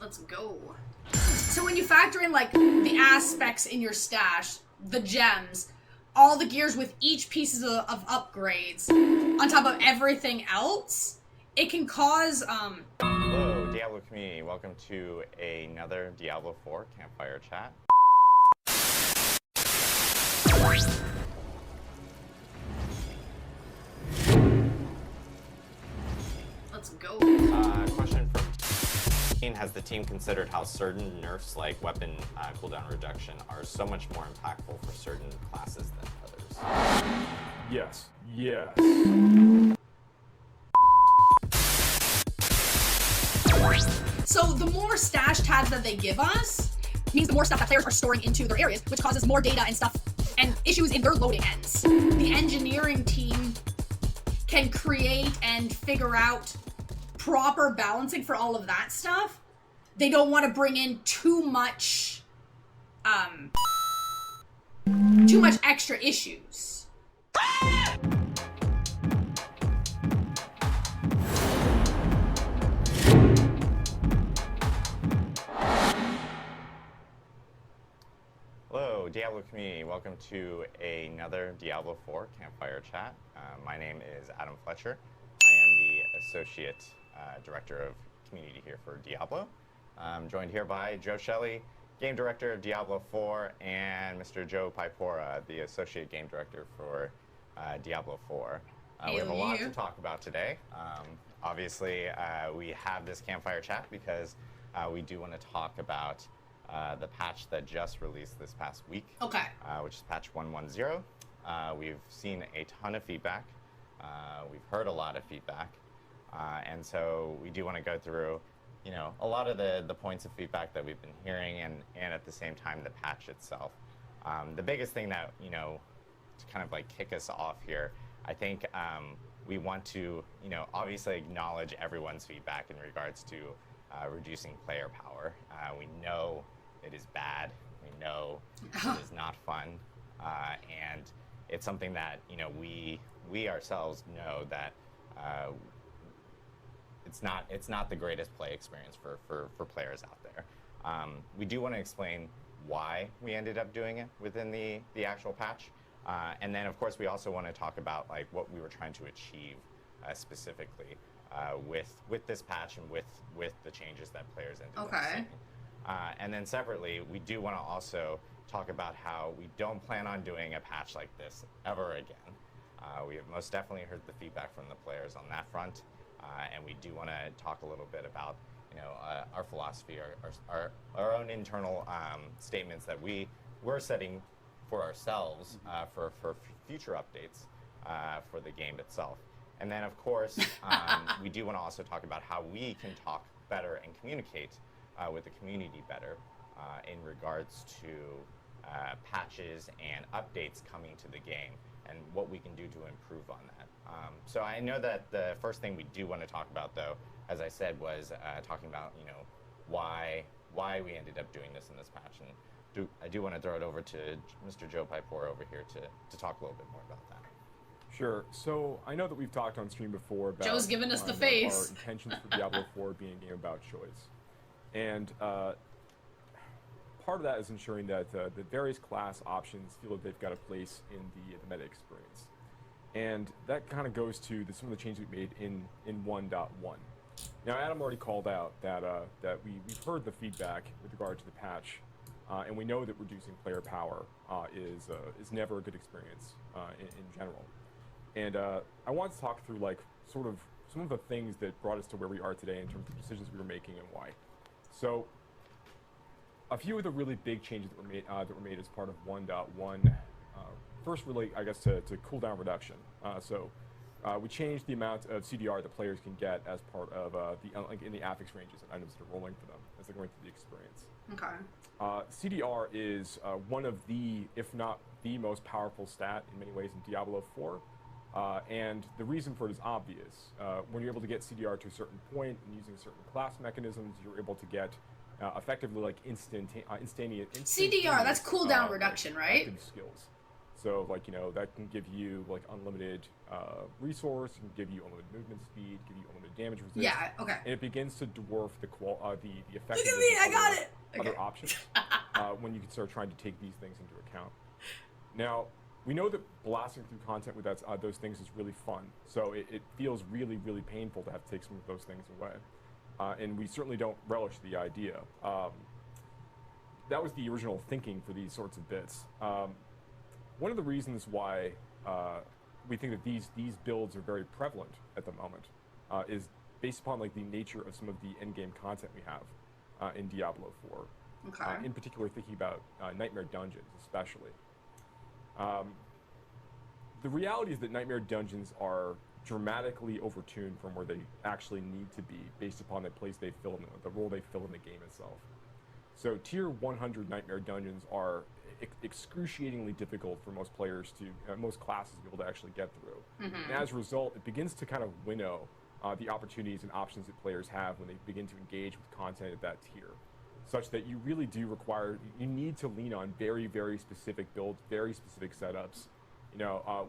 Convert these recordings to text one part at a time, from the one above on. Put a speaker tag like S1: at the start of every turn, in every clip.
S1: Let's go. So when you factor in, like, the aspects in your stash, the gems, all the gears with each pieces of upgrades, on top of everything else, it can cause,
S2: Hello, Diablo community. Welcome to another Diablo 4 Campfire chat.
S1: Let's go.
S2: Question from has the team considered how certain nerfs like weapon cooldown reduction are so much more impactful for certain classes than others?
S3: Yes.
S1: So the more stash tabs that they give us means the more stuff that players are storing into their areas, which causes more data and stuff and issues in their loading ends. The engineering team can create and figure out proper balancing for all of that stuff. They don't want to bring in too much extra issues.
S2: Hello, Diablo community. Welcome to another Diablo 4 Campfire chat. My name is Adam Fletcher. I am the Associate Director of Community here for Diablo. I'm joined here by Joe Shelley, Game Director of Diablo 4, and Mr. Joe Pipora, the Associate Game Director for Diablo 4. We have a lot to talk about today. Obviously, we have this Campfire chat because we do want to talk about the patch that just released this past week, which is patch 1.10. We've seen a ton of feedback. We've heard a lot of feedback. And so we do want to go through, a lot of the points of feedback that we've been hearing and at the same time the patch itself. The biggest thing that, to kind of like kick us off here, I think we want to, obviously acknowledge everyone's feedback in regards to reducing player power. We know it is bad. We know it is not fun. And it's something that, we ourselves know that it's not the greatest play experience for players out there. We do want to explain why we ended up doing it within the actual patch. And then, of course, we also want to talk about like what we were trying to achieve specifically with this patch and with the changes that players ended up seeing. And then separately, we do want to also talk about how we don't plan on doing a patch like this ever again. We have most definitely heard the feedback from the players on that front, and we do want to talk a little bit about our philosophy, our own internal statements that we're setting for ourselves for future updates for the game itself. And then, of course, we do want to also talk about how we can talk better and communicate with the community better in regards to patches and updates coming to the game and what we can do to improve on that. So I know that the first thing we do want to talk about, though, as I said, was talking about why we ended up doing this in this patch. And I do want to throw it over to Mr. Joe Pipora over here to talk a little bit more about that.
S3: Sure. So I know that we've talked on stream before about
S1: Joe's giving us the face.
S3: Our intentions for Diablo 4 being a game about choice. And part of that is ensuring that the various class options feel that they've got a place in the meta experience. And that kind of goes to some of the changes we made in 1.1. Now, Adam already called out that we've heard the feedback with regard to the patch, and we know that reducing player power is never a good experience in general. And I want to talk through sort of some of the things that brought us to where we are today in terms of the decisions we were making and why. So, a few of the really big changes that were made as part of 1.1. First, really, I guess, to cooldown reduction. We changed the amount of CDR that players can get as part of in the affix ranges and items that are rolling for them as they're going through the experience.
S1: Okay.
S3: CDR is one of the, if not the most powerful stat in many ways in Diablo 4. And the reason for it is obvious. When you're able to get CDR to a certain point and using certain class mechanisms, you're able to get effectively instantaneous
S1: CDR, that's cooldown reduction, right?
S3: Skills. So like, that can give you like unlimited resource, can give you unlimited movement speed, give you unlimited damage resist.
S1: Yeah, okay.
S3: And it begins to dwarf the effectiveness
S1: Look at me, I
S3: of
S1: got it!
S3: other
S1: Okay.
S3: options when you can start trying to take these things into account. Now, we know that blasting through content with those things is really fun. So it feels really, really painful to have to take some of those things away. And we certainly don't relish the idea. That was the original thinking for these sorts of bits. One of the reasons why we think that these builds are very prevalent at the moment is based upon like the nature of some of the endgame content we have in Diablo 4.
S1: Okay.
S3: In particular, thinking about Nightmare Dungeons, especially. The reality is that Nightmare Dungeons are dramatically overtuned from where they actually need to be based upon the place they fill in, the role they fill in the game itself. So tier 100 Nightmare Dungeons are excruciatingly difficult for most players to, most classes to be able to actually get through. And as a result, it begins to kind of winnow the opportunities and options that players have when they begin to engage with content at that tier. Such that you really do require, you need to lean on very, very specific builds, very specific setups,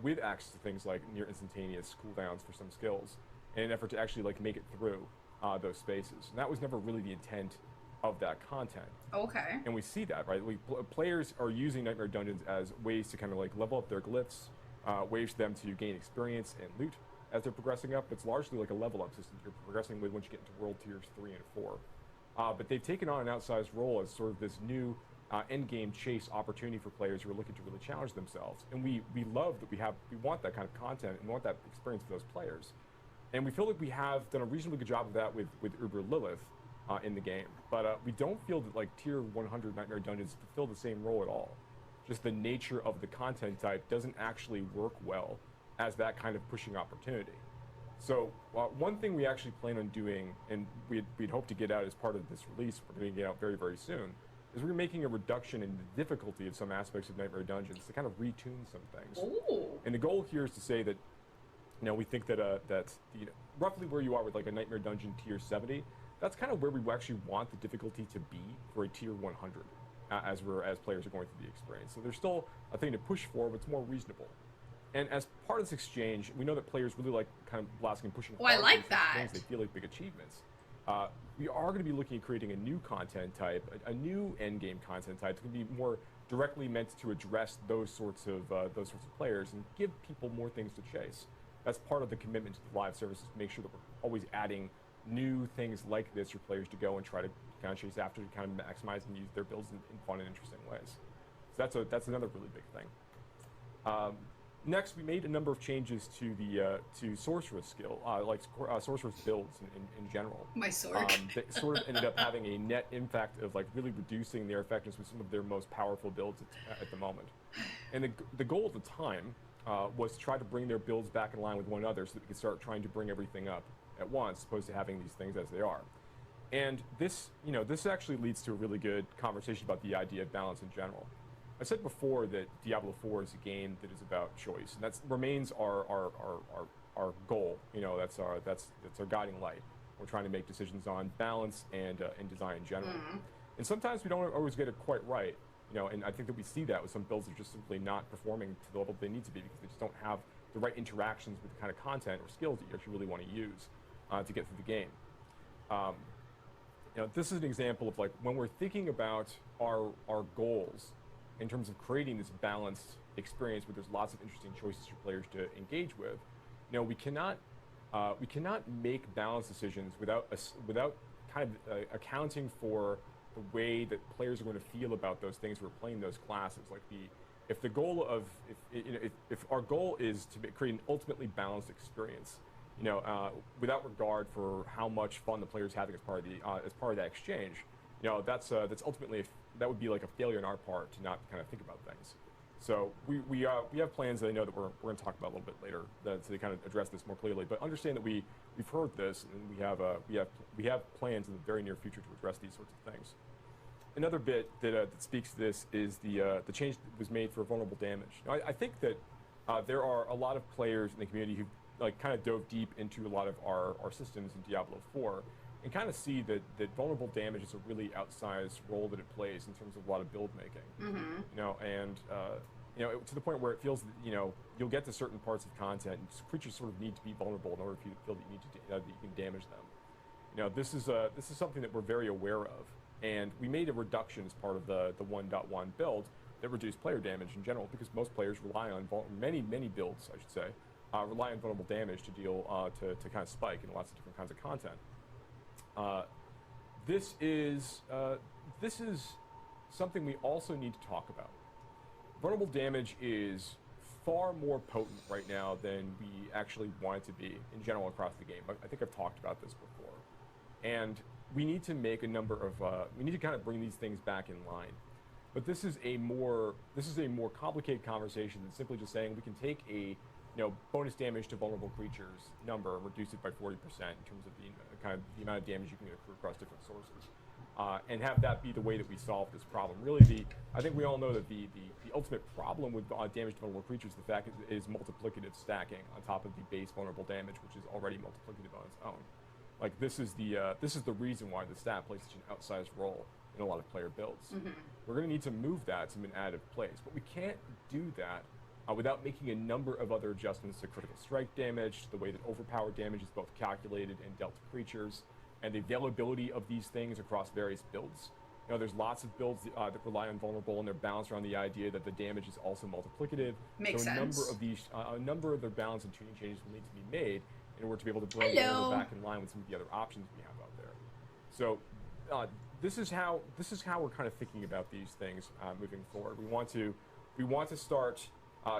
S3: with access to things like near instantaneous cooldowns for some skills, in an effort to actually like make it through those spaces. And that was never really the intent of that content.
S1: Okay.
S3: And we see that, right? Players are using Nightmare Dungeons as ways to kind of like level up their glyphs, ways for them to gain experience and loot as they're progressing up. It's largely like a level up system you're progressing with once you get into world tiers 3 and 4. But they've taken on an outsized role as sort of this new end-game chase opportunity for players who are looking to really challenge themselves. And we love that we want that kind of content and want that experience for those players. And we feel like we have done a reasonably good job of that with Uber Lilith in the game. But we don't feel that like tier 100 Nightmare Dungeons fulfill the same role at all. Just the nature of the content type doesn't actually work well as that kind of pushing opportunity. So one thing we actually plan on doing, and we'd hope to get out as part of this release, we're going to get out very, very soon, is we're making a reduction in the difficulty of some aspects of Nightmare Dungeons to kind of retune some things.
S1: Ooh.
S3: And the goal here is to say that, we think that that's roughly where you are with like a Nightmare Dungeon tier 70. That's kind of where we actually want the difficulty to be for a tier 100 as players are going through the experience. So there's still a thing to push for, but it's more reasonable. And as part of this exchange, we know that players really like kind of blasting and pushing.
S1: Oh, I like
S3: things
S1: that.
S3: they feel like big achievements. We are going to be looking at creating a new content type, a new end-game content type. It's going to be more directly meant to address those sorts of players and give people more things to chase. That's part of the commitment to the live services, to make sure that we're always adding new things like this for players to go and try to kind of chase after, to kind of maximize and use their builds in fun and interesting ways. So that's another really big thing. Next, we made a number of changes to the sorceress skill, sorceress builds in general.
S1: My sword.
S3: That sort of ended up having a net impact of like really reducing their effectiveness with some of their most powerful builds at the moment. And the goal at the time was to try to bring their builds back in line with one another, so that we could start trying to bring everything up at once, as opposed to having these things as they are. And this actually leads to a really good conversation about the idea of balance in general. I said before that Diablo 4 is a game that is about choice, and that remains our goal. That's our guiding light. We're trying to make decisions on balance and design in general. And sometimes we don't always get it quite right. And I think that we see that with some builds that are just simply not performing to the level they need to be, because they just don't have the right interactions with the kind of content or skills that you actually really want to use to get through the game. This is an example of like when we're thinking about our goals in terms of creating this balanced experience where there's lots of interesting choices for players to engage with. We cannot make balanced decisions without kind of accounting for the way that players are going to feel about those things who are playing those classes. Like if our goal is to create an ultimately balanced experience, without regard for how much fun the player's having as part of that exchange, that's ultimately that would be like a failure on our part to not kind of think about things. So we have plans that I know that we're going to talk about a little bit later to kind of address this more clearly. But understand that we've heard this, and we have plans in the very near future to address these sorts of things. Another bit that speaks to this is the change that was made for vulnerable damage. Now, I think that there are a lot of players in the community who like kind of dove deep into a lot of our systems in Diablo 4. And kind of see that vulnerable damage is a really outsized role that it plays in terms of a lot of build making. And to the point where it feels that, you'll get to certain parts of content, and creatures sort of need to be vulnerable in order for you to feel that you need to that you can damage them. This is something that we're very aware of, and we made a reduction as part of the 1.1 build that reduced player damage in general, because most players rely on many builds, I should say, rely on vulnerable damage to deal to kind of spike in lots of different kinds of content. This is something we also need to talk about. Vulnerable damage is far more potent right now than we actually want it to be in general across the game. I think I've talked about this before, and we need to make a number of we need to kind of bring these things back in line. But this is a more complicated conversation than simply just saying we can take a bonus damage to vulnerable creatures number and reduce it by 40% in terms of the amount of damage you can accrue across different sources, and have that be the way that we solve this problem. Really, I think we all know that the ultimate problem with damage to vulnerable creatures, the fact is multiplicative stacking on top of the base vulnerable damage, which is already multiplicative on its own. Like this is the reason why the stat plays such an outsized role in a lot of player builds. Mm-hmm. We're going to need to move that to an additive place, but we can't do that without making a number of other adjustments to critical strike damage, the way that overpowered damage is both calculated and dealt to creatures, and the availability of these things across various builds. There's lots of builds that rely on vulnerable, and they're balanced around the idea that the damage is also multiplicative.
S1: Makes sense.
S3: A number of their balance and tuning changes will need to be made in order to be able to bring it back in line with some of the other options we have out there. So this is how we're kind of thinking about these things moving forward. We want to start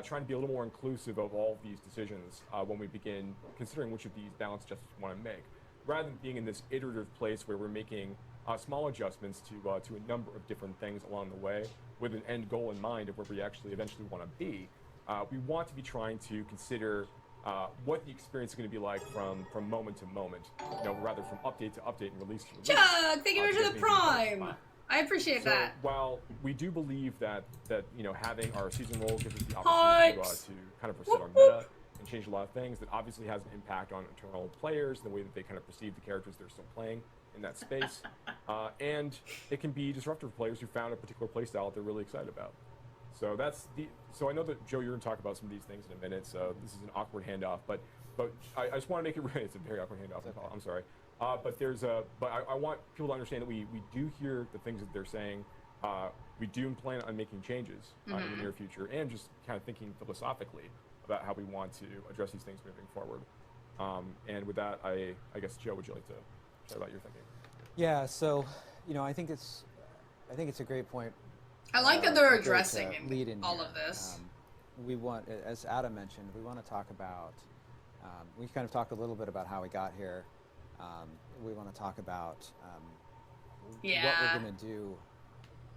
S3: trying to be a little more inclusive of all of these decisions when we begin considering which of these balance adjustments we want to make, rather than being in this iterative place where we're making small adjustments to a number of different things along the way with an end goal in mind of where we actually eventually want to be. We want to be trying to consider what the experience is going to be like from moment to moment, rather from update to update and release to release.
S1: Chuck, thank you very much for the prime. I appreciate that.
S3: While we do believe that having our season roll gives us the opportunity to kind of reset our meta and change a lot of things, that obviously has an impact on internal players and the way that they kind of perceive the characters they're still playing in that space, and it can be disruptive for players who found a particular playstyle that they're really excited about. So I know that, Joe, you're going to talk about some of these things in a minute, so this is an awkward handoff, but I just want to make it right. It's a very awkward handoff. Okay. I'm sorry. But I want people to understand that we do hear the things that they're saying. We do plan on making changes in the near future, and just kind of thinking philosophically about how we want to address these things moving forward. And with that, I guess, Joe, would you like to chat about your thinking?
S4: Yeah. So, I think it's a great point.
S1: I like that they're addressing all
S4: here.
S1: Of this.
S4: We want, as Adam mentioned, we want to talk about. We kind of talked a little bit about how we got here. We want to talk about what we're going to do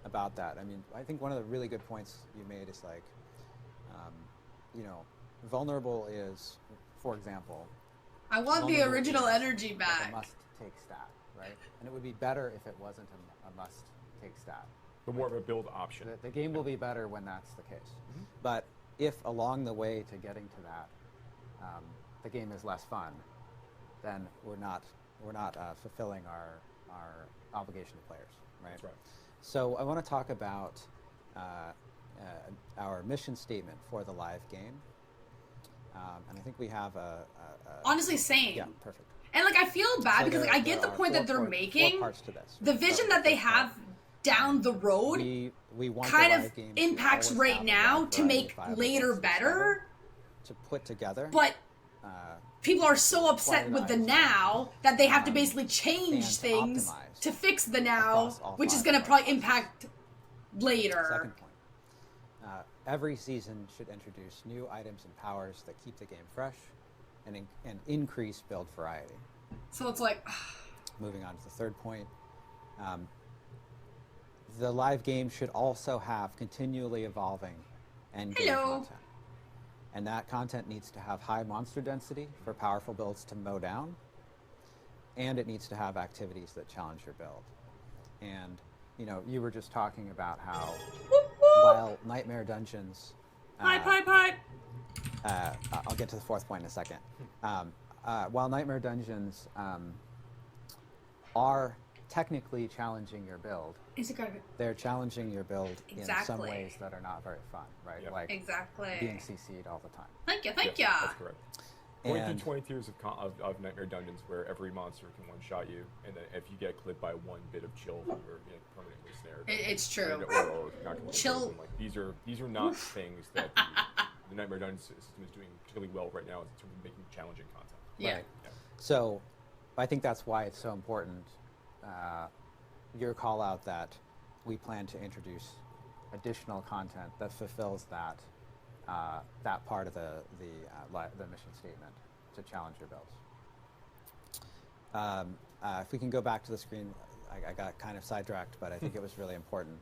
S4: about that. I mean, I think one of the really good points you made is like, vulnerable is, for example,
S1: I want the original energy back.
S4: Like a must-take stat, right? And it would be better if it wasn't a must-take stat.
S3: But more of a build option.
S4: The game will be better when that's the case. Mm-hmm. But if along the way to getting to that, the game is less fun, then we're not fulfilling our obligation to players, right?
S3: That's right.
S4: So I want to talk about our mission statement for the live game, and I think we have a
S1: honestly same.
S4: Yeah, perfect.
S1: And I feel bad because I get the point that they're making.
S4: 4 parts to this.
S1: The vision that they have down the road
S4: we want
S1: kind
S4: the
S1: of
S4: live game
S1: impacts right now to make later better.
S4: To put together.
S1: But people are so upset with the now that they have to basically change things to fix the now, which is going to probably impact later.
S4: Second point. Every season should introduce new items and powers that keep the game fresh and increase build variety.
S1: So it's like...
S4: Moving on to the third point. The live game should also have continually evolving end-game content. And that content needs to have high monster density for powerful builds to mow down. And it needs to have activities that challenge your build. And, you were just talking about how while Nightmare Dungeons...
S1: Pipe!
S4: I'll get to the fourth point in a second. While Nightmare Dungeons are technically challenging your build. They're challenging your build in some ways that are not very fun, right?
S3: Yep.
S4: Like being CC'd all the time.
S1: Thank you.
S3: Yes, that's correct. Going
S4: And
S3: through 20 tiers of Nightmare Dungeons where every monster can one-shot you, and then if you get clipped by one bit of chill, you're permanently snared.
S1: It's true.
S3: Or not gonna
S1: Chill.
S3: like, these are not things that the Nightmare Dungeon system is doing particularly well right now in terms of making challenging content.
S1: Yeah.
S4: Right. So I think that's why it's so important, your call out that we plan to introduce additional content that fulfills that that part of the mission statement to challenge your builds. If we can go back to the screen, I got kind of sidetracked, but I think it was really important.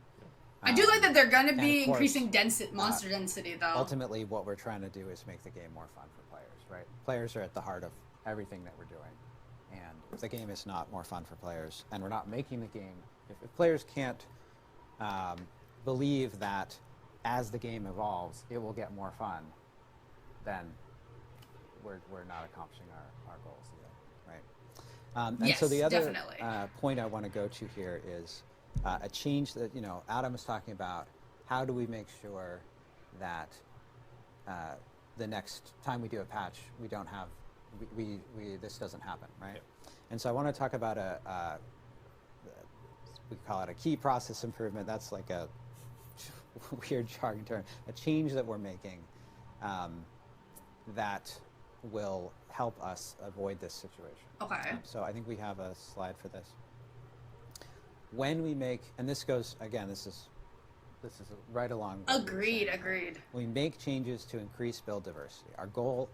S1: I do like that they're going to
S4: and
S1: be
S4: of course,
S1: increasing monster density, though.
S4: Ultimately, what we're trying to do is make the game more fun for players, right? Players are at the heart of everything that we're doing. And if the game is not more fun for players, and we're not making the game, if players can't believe that as the game evolves, it will get more fun, then we're not accomplishing our goals either, right? And so the other point I want to go to here is a change that, Adam was talking about. How do we make sure that the next time we do a patch, we don't have, this doesn't happen, right? Yep. And so I want to talk about we call it a key process improvement. That's like a weird jargon term. A change that we're making that will help us avoid this situation.
S1: Okay.
S4: So I think we have a slide for this. When we make, and this goes, again, this is right along.
S1: Agreed.
S4: We make changes to increase build diversity. Our goal,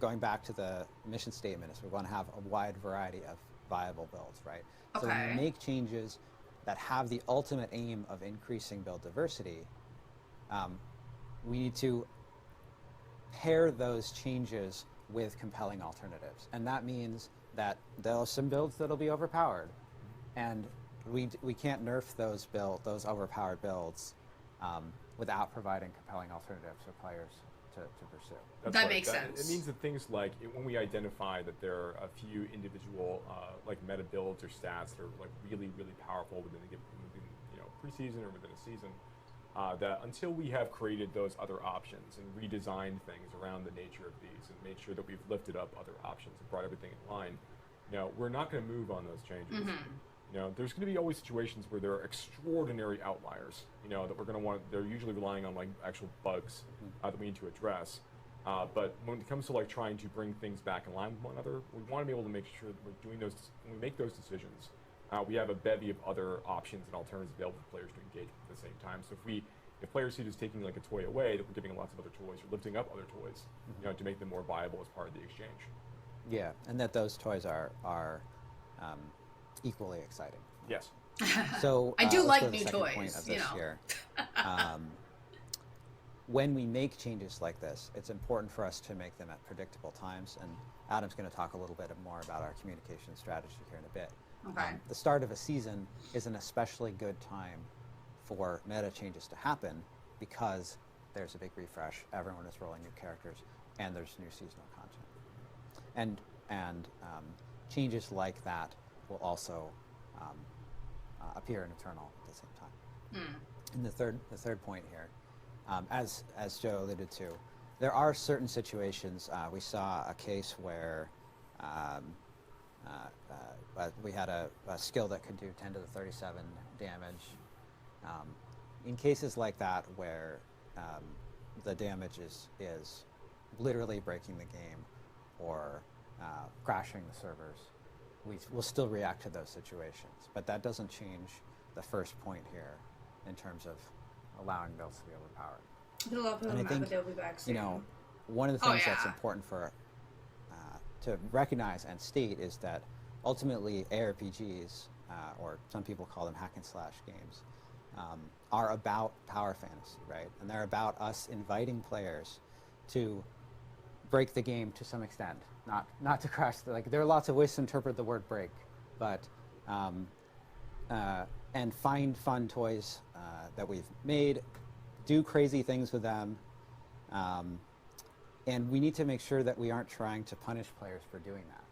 S4: going back to the mission statement, is we want to have a wide variety of viable builds, right? So when we make changes that have the ultimate aim of increasing build diversity, we need to pair those changes with compelling alternatives. And that means that there are some builds that'll be overpowered, and we can't nerf those overpowered builds without providing compelling alternatives for players to pursue.
S1: That makes sense.
S3: It means that things like when we identify that there are a few individual like meta builds or stats that are like really powerful within preseason or within a season, that until we have created those other options and redesigned things around the nature of these and made sure that we've lifted up other options and brought everything in line, we're not going to move on those changes. There's going to be always situations where there are extraordinary outliers, that we're going to want. They're usually relying on like actual bugs that we need to address. But when it comes to like trying to bring things back in line with one another, we want to be able to make sure that we're doing those. When we make those decisions, we have a bevy of other options and alternatives available for players to engage with at the same time. So if players see just taking like a toy away, that we're giving them lots of other toys or lifting up other toys, to make them more viable as part of the exchange. Yeah,
S4: and that those toys are equally exciting.
S3: Yes.
S4: So
S1: I do like new
S4: toys.
S1: toys.
S4: Here. When we make changes like this, it's important for us to make them at predictable times. And Adam's going to talk a little bit more about our communication strategy here in a bit.
S1: Okay.
S4: The start of a season is an especially good time for meta changes to happen because there's a big refresh, everyone is rolling new characters, and there's new seasonal content. And changes like that will also appear in Eternal at the same time. And the third point here, as Joe alluded to, there are certain situations. We saw a case where we had a skill that could do 10 to the 37 damage. In cases like that where the damage is literally breaking the game or crashing the servers, we'll still react to those situations. But that doesn't change the first point here in terms of allowing builds to be overpowered. And I think, one of the things that's important for to recognize and state is that ultimately ARPGs, or some people call them hack and slash games, are about power fantasy, right? And they're about us inviting players to break the game to some extent, not to crash. There are lots of ways to interpret the word break, but and find fun toys that we've made, do crazy things with them, and we need to make sure that we aren't trying to punish players for doing that.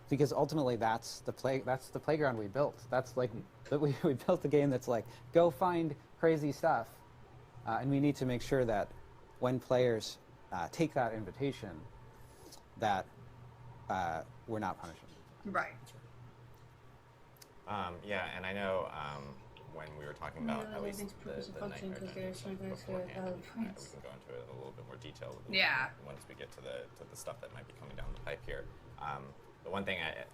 S4: because ultimately that's the playground we built. That's like we built a game that's like, go find crazy stuff, and we need to make sure that when players take that invitation, that we're not punishing them.
S1: Right.
S2: Yeah, and I know when we were talking about at least the nightmare dungeons beforehand, we can go into it in a little bit more detail. Once we get to the stuff that might be coming down the pipe here. The one thing I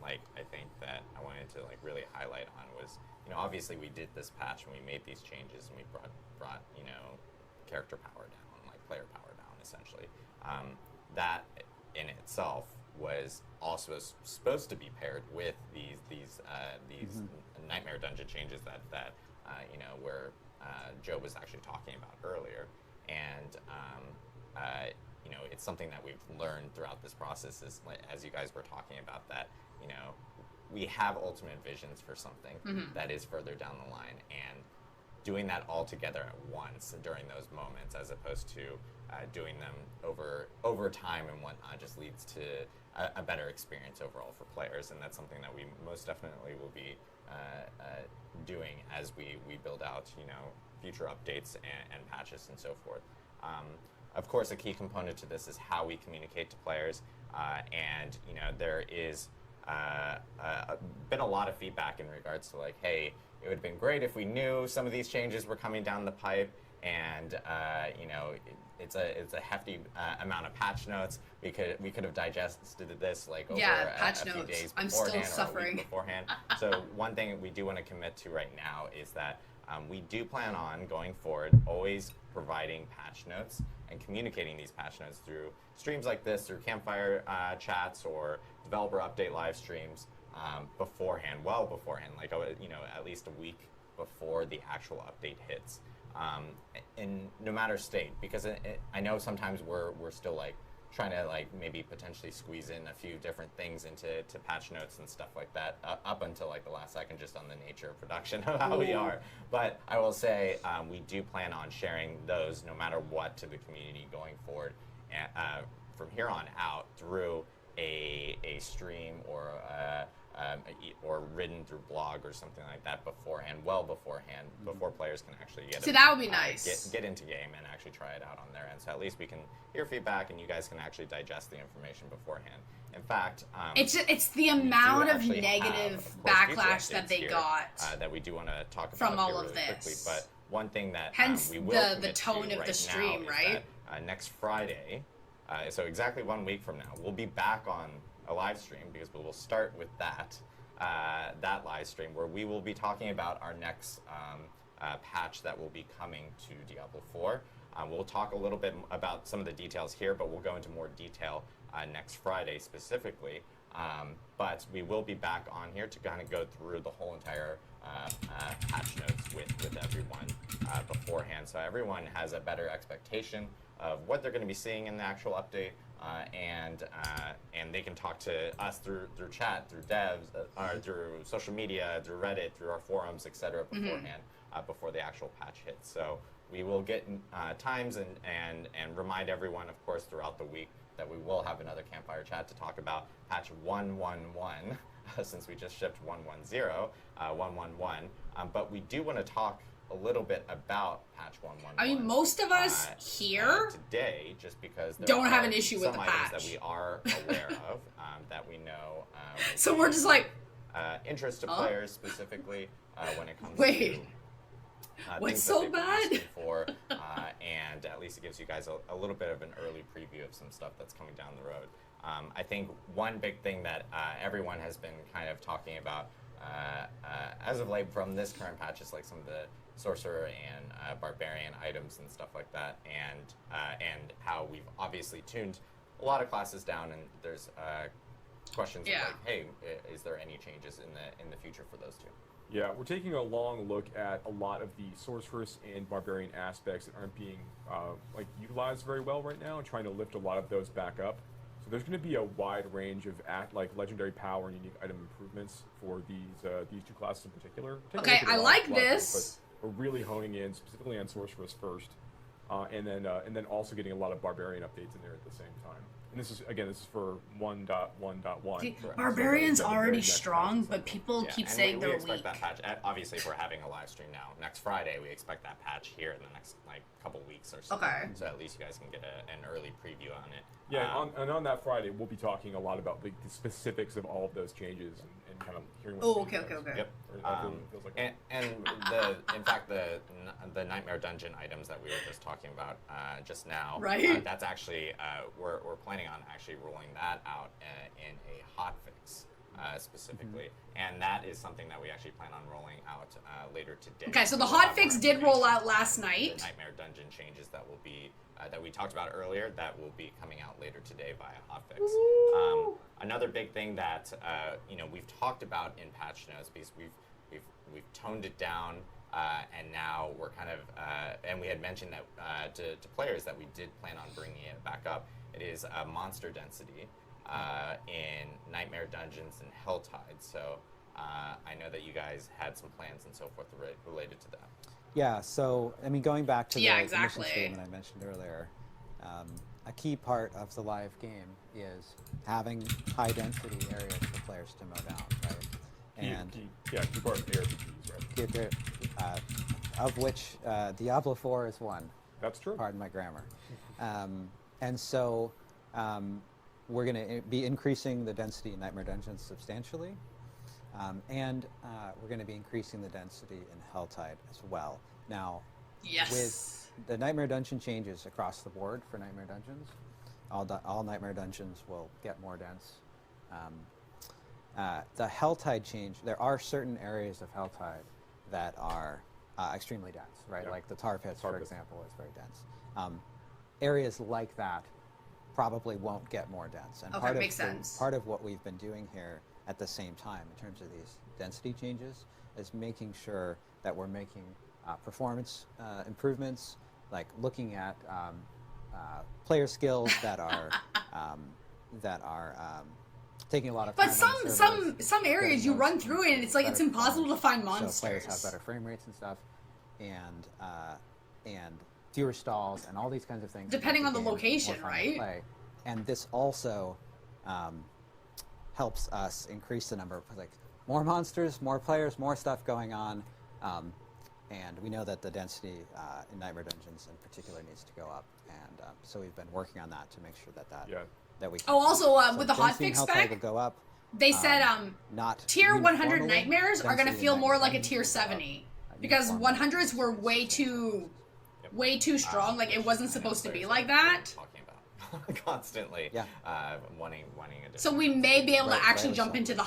S2: think that I wanted to really highlight on was, obviously we did this patch and we made these changes and we brought character power down, player power down essentially. That in itself was also supposed to be paired with these nightmare dungeon changes that where Joe was actually talking about earlier, and it's something that we've learned throughout this process is, as you guys were talking about, that we have ultimate visions for something that is further down the line, and doing that all together at once during those moments, as opposed to doing them over time and whatnot, just leads to a better experience overall for players, and that's something that we most definitely will be doing as we build out future updates and patches and so forth. Of course, a key component to this is how we communicate to players, and there is been a lot of feedback in regards to hey, it would have been great if we knew some of these changes were coming down the pipe, and it's a hefty amount of patch notes. We could have digested this over a few days beforehand.
S1: I'm still suffering.
S2: Or a week beforehand. So one thing we do want to commit to right now is that we do plan on going forward always providing patch notes and communicating these patch notes through streams like this, through Campfire chats or developer update live streams beforehand, well beforehand, at least a week before the actual update hits. In no matter state, because I know sometimes we're still trying to maybe potentially squeeze in a few different things into patch notes and stuff like that up until the last second, just on the nature of production of how we are. But I will say we do plan on sharing those no matter what to the community going forward, from here on out through a stream or written through blog or something like that beforehand, before players can actually get
S1: So that would be nice.
S2: Get into game and actually try it out on their end. So at least we can hear feedback and you guys can actually digest the information beforehand. In fact,
S1: it's the amount of negative backlash that they got
S2: that we do want to talk about
S1: from all
S2: really
S1: of
S2: quickly.
S1: this.
S2: But one thing that
S1: hence
S2: we will
S1: the tone of the stream,
S2: now
S1: right?
S2: Is that, next Friday, so exactly 1 week from now, we'll be back on a live stream, because we will start with that live stream where we will be talking about our next patch that will be coming to Diablo 4. We'll talk a little bit about some of the details here, but we'll go into more detail next Friday specifically. But we will be back on here to kind of go through the whole entire patch notes with everyone beforehand, so everyone has a better expectation of what they're going to be seeing in the actual update, and they can talk to us through chat, through devs, or through social media, through Reddit, through our forums, etc. beforehand, before the actual patch hits. So we will get times and remind everyone, of course, throughout the week that we will have another Campfire chat to talk about patch 111, since we just shipped 111, but we do want to talk a little bit about patch 111.
S1: I mean, most of us here
S2: today, just because there
S1: don't have
S2: are
S1: an issue with the
S2: some items
S1: patch
S2: that we are aware of, that we know.
S1: So we're just
S2: interest to players specifically when it comes
S1: wait.
S2: to
S1: What's
S2: things
S1: so
S2: that they've been
S1: bad?
S2: asking for, and at least it gives you guys a little bit of an early preview of some stuff that's coming down the road. I think one big thing that everyone has been kind of talking about as of late from this current patch is some of the sorcerer and barbarian items and stuff like that, and how we've obviously tuned a lot of classes down, and there's questions of hey, is there any changes in the future for those two?
S3: Yeah, we're taking a long look at a lot of the sorceress and barbarian aspects that aren't being utilized very well right now, and trying to lift a lot of those back up. So there's going to be a wide range of legendary power and unique item improvements for these two classes in particular.
S1: Okay, I like this.
S3: But we're really honing in specifically on sorceress first, and then also getting a lot of barbarian updates in there at the same time. And this is for 1.1.1.
S1: The
S3: Correct.
S1: Barbarian's
S3: So the very
S1: already
S3: next
S1: strong,
S3: patch.
S1: but people
S2: Yeah,
S1: keep
S2: and
S1: saying
S2: we
S1: they're
S2: expect
S1: weak.
S2: that patch. Obviously, if we're having a live stream now, next Friday, we expect that patch here in the next couple weeks or so.
S1: Okay.
S2: So at least you guys can get an early preview on it.
S3: Yeah, on that Friday, we'll be talking a lot about the specifics of all of those changes and kind of hearing what.
S1: Okay.
S2: Yep.
S3: Everyone feels like
S2: In fact, the Nightmare Dungeon items that we were just talking about just now,
S1: Right.
S2: that's actually we're planning on actually rolling that out in a hotfix specifically, and that is something that we actually plan on rolling out later today.
S1: Okay, so the
S2: We'll have
S1: hotfix
S2: more
S1: did roll
S2: information
S1: out last
S2: on
S1: night.
S2: The Nightmare Dungeon changes that will be that we talked about earlier that will be coming out later today via hotfix. Another big thing that we've talked about in patch notes, because we've toned it down, and now we're kind of and we had mentioned that to players that we did plan on bringing it back up. It is monster density in Nightmare Dungeons and Helltide. So I know that you guys had some plans and so forth related to that.
S4: Yeah, so, I mean, going back to
S1: Yeah,
S4: the
S1: exactly.
S4: mission statement I mentioned earlier, a key part of the live game is having high-density areas for players to mow down, right? And
S3: key part of ARPGs, right?
S4: of which Diablo 4 is one.
S3: That's true.
S4: Pardon my grammar. And so we're going to be increasing the density in Nightmare Dungeons substantially. And we're going to be increasing the density in Helltide as well. Now,
S1: Yes.
S4: with the Nightmare Dungeon changes across the board for Nightmare Dungeons, all Nightmare Dungeons will get more dense. The Helltide change, there are certain areas of Helltide that are extremely dense, right?
S3: Yeah.
S4: Like the tar pits,
S3: Tar
S4: for
S3: pits.
S4: example, is very dense. Areas like that probably won't get more dense. And
S1: Okay, makes sense.
S4: Part of what we've been doing here at the same time in terms of these density changes is making sure that we're making performance improvements, like looking at player skills that are taking a lot of time.
S1: But
S4: on the servers,
S1: some areas
S4: getting
S1: you
S4: those
S1: run through it and it's like it's
S4: better
S1: impossible to find
S4: performance. So players have
S1: monsters.
S4: better frame rates and stuff, and fewer stalls and all these kinds of things. to
S1: Depending
S4: make
S1: on the
S4: game more
S1: location,
S4: fun to
S1: right?
S4: play. And this also helps us increase the number of more monsters, more players, more stuff going on. And we know that the density in Nightmare Dungeons in particular needs to go up, and so we've been working on that to make sure that we.
S1: Oh, also,
S4: so
S1: with the
S4: density in
S1: hotfix
S4: Helltide
S1: spec,
S4: will go up.
S1: they said
S4: Not
S1: tier 100
S4: uniformly,
S1: nightmares are going to
S4: density in
S1: feel more
S4: Nightmare
S1: like a
S4: Dungeons
S1: tier
S4: will go up,
S1: 70 because
S4: uniformly.
S1: 100s were way too strong. Like it wasn't supposed to be like that.
S2: Talking about constantly,
S4: Yeah.
S2: wanting a different.
S1: So we may be able to
S4: Right,
S1: actually
S4: right,
S1: jump
S4: exactly.
S1: into the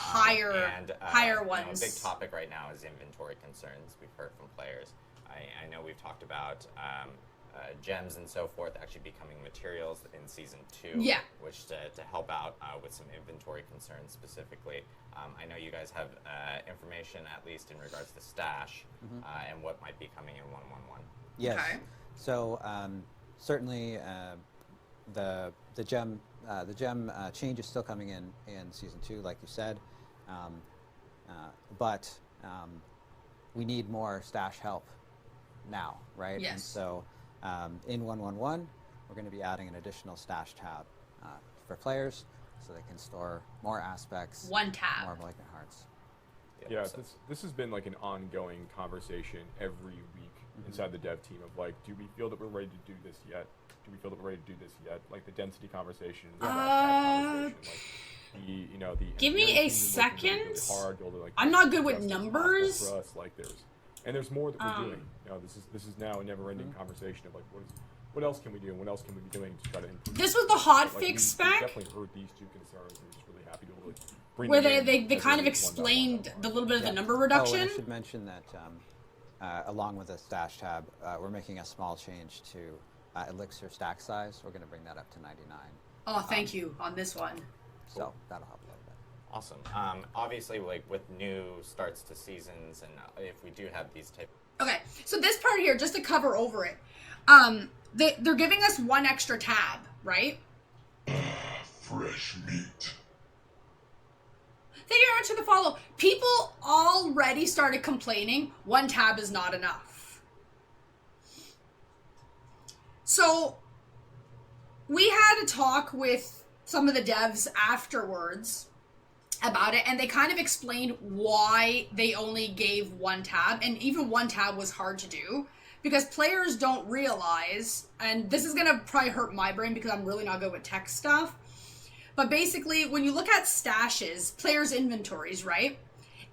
S1: higher
S2: A
S1: ones.
S2: big topic right now is inventory concerns. We've heard from players. I know we've talked about gems and so forth actually becoming materials in season 2.
S1: Yeah.
S2: Which to help out with some inventory concerns specifically. I know you guys have information at least in regards to stash and what might be coming in 1.1.1.
S4: Yes.
S1: Okay.
S4: So certainly the gem change is still coming in season 2, like you said, but we need more stash help now, right?
S1: Yes.
S4: And so in 1.1.1, we're going to be adding an additional stash tab for players, so they can store more aspects,
S1: One tab.
S4: more malignant hearts.
S3: Yeah,
S2: so-
S3: this has been like an ongoing conversation every week inside the dev team of like, do we feel that we're ready to do this yet? Do we feel that we're ready to do this yet? Like the density conversation, the conversation, like the
S1: Give me
S3: engineering
S1: a
S3: team working really,
S1: second.
S3: really hard, building, like,
S1: I'm not good
S3: the
S1: with
S3: best as possible
S1: numbers.
S3: for us. Like there's more that we're doing. This is now a never-ending conversation of like what else can we do and what else can we be doing to try to improve.
S1: This was the hotfix
S3: Like, we
S1: spec
S3: definitely heard these two concerns. We're just really happy to like bring
S1: where
S3: them in
S1: they
S3: as
S1: kind of
S3: a 1.1.1.
S1: explained the little bit of the number
S4: Oh,
S1: reduction.
S4: and I should mention that along with the stash tab, we're making a small change to elixir stack size. We're going to bring that up to 99.
S1: Oh, thank you on this one.
S4: So that'll help a little bit.
S2: Awesome. Obviously, like with new starts to seasons, and if we do have these type.
S1: Okay, so this part here, just to cover over it, they're giving us one extra tab, right?
S5: Fresh meat.
S1: Thank you very much for the follow. People already started complaining one tab is not enough. So we had a talk with some of the devs afterwards about it, and they kind of explained why they only gave 1 tab, and even 1 tab was hard to do, because players don't realize, and this is gonna probably hurt my brain because I'm really not good with tech stuff, but basically, when you look at stashes, players' inventories, right?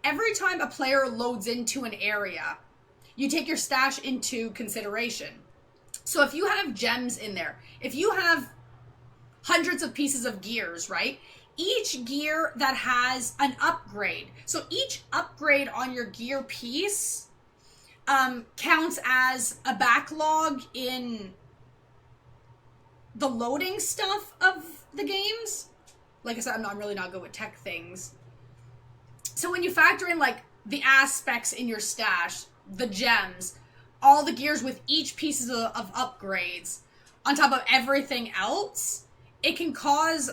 S1: Every time a player loads into an area, you take your stash into consideration. So if you have gems in there, if you have hundreds of pieces of gears, right? Each gear that has an upgrade. So each upgrade on your gear piece counts as a backlog in the loading stuff of the games. Like I said, I'm really not good with tech things. So when you factor in like the aspects in your stash, the gems, all the gears with each piece of upgrades, on top of everything else, it can cause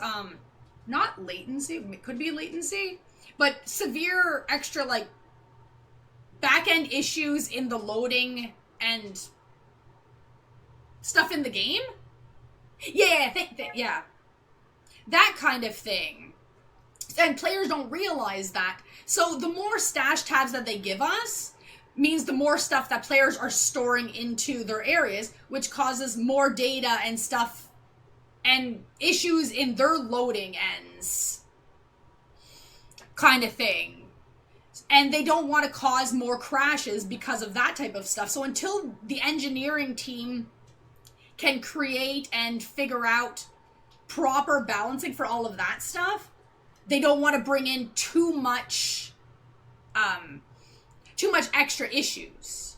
S1: not latency, it could be latency, but severe extra like back-end issues in the loading and stuff in the game. Yeah, yeah. That kind of thing. And players don't realize that. So the more stash tabs that they give us means the more stuff that players are storing into their areas, which causes more data and stuff and issues in their loading ends, kind of thing. And they don't want to cause more crashes because of that type of stuff. So until the engineering team can create and figure out proper balancing for all of that stuff, they don't want to bring in too much extra issues.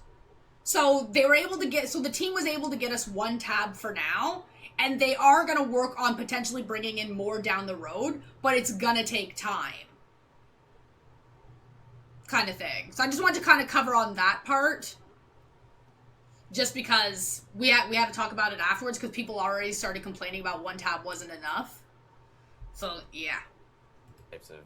S1: So they were able to the team was able to get us 1 tab for now, and they are going to work on potentially bringing in more down the road, but it's going to take time. Kind of thing. So I just wanted to kind of cover on that part, just because we had to talk about it afterwards, because people already started complaining about 1 tab wasn't enough. So, yeah.
S2: Types of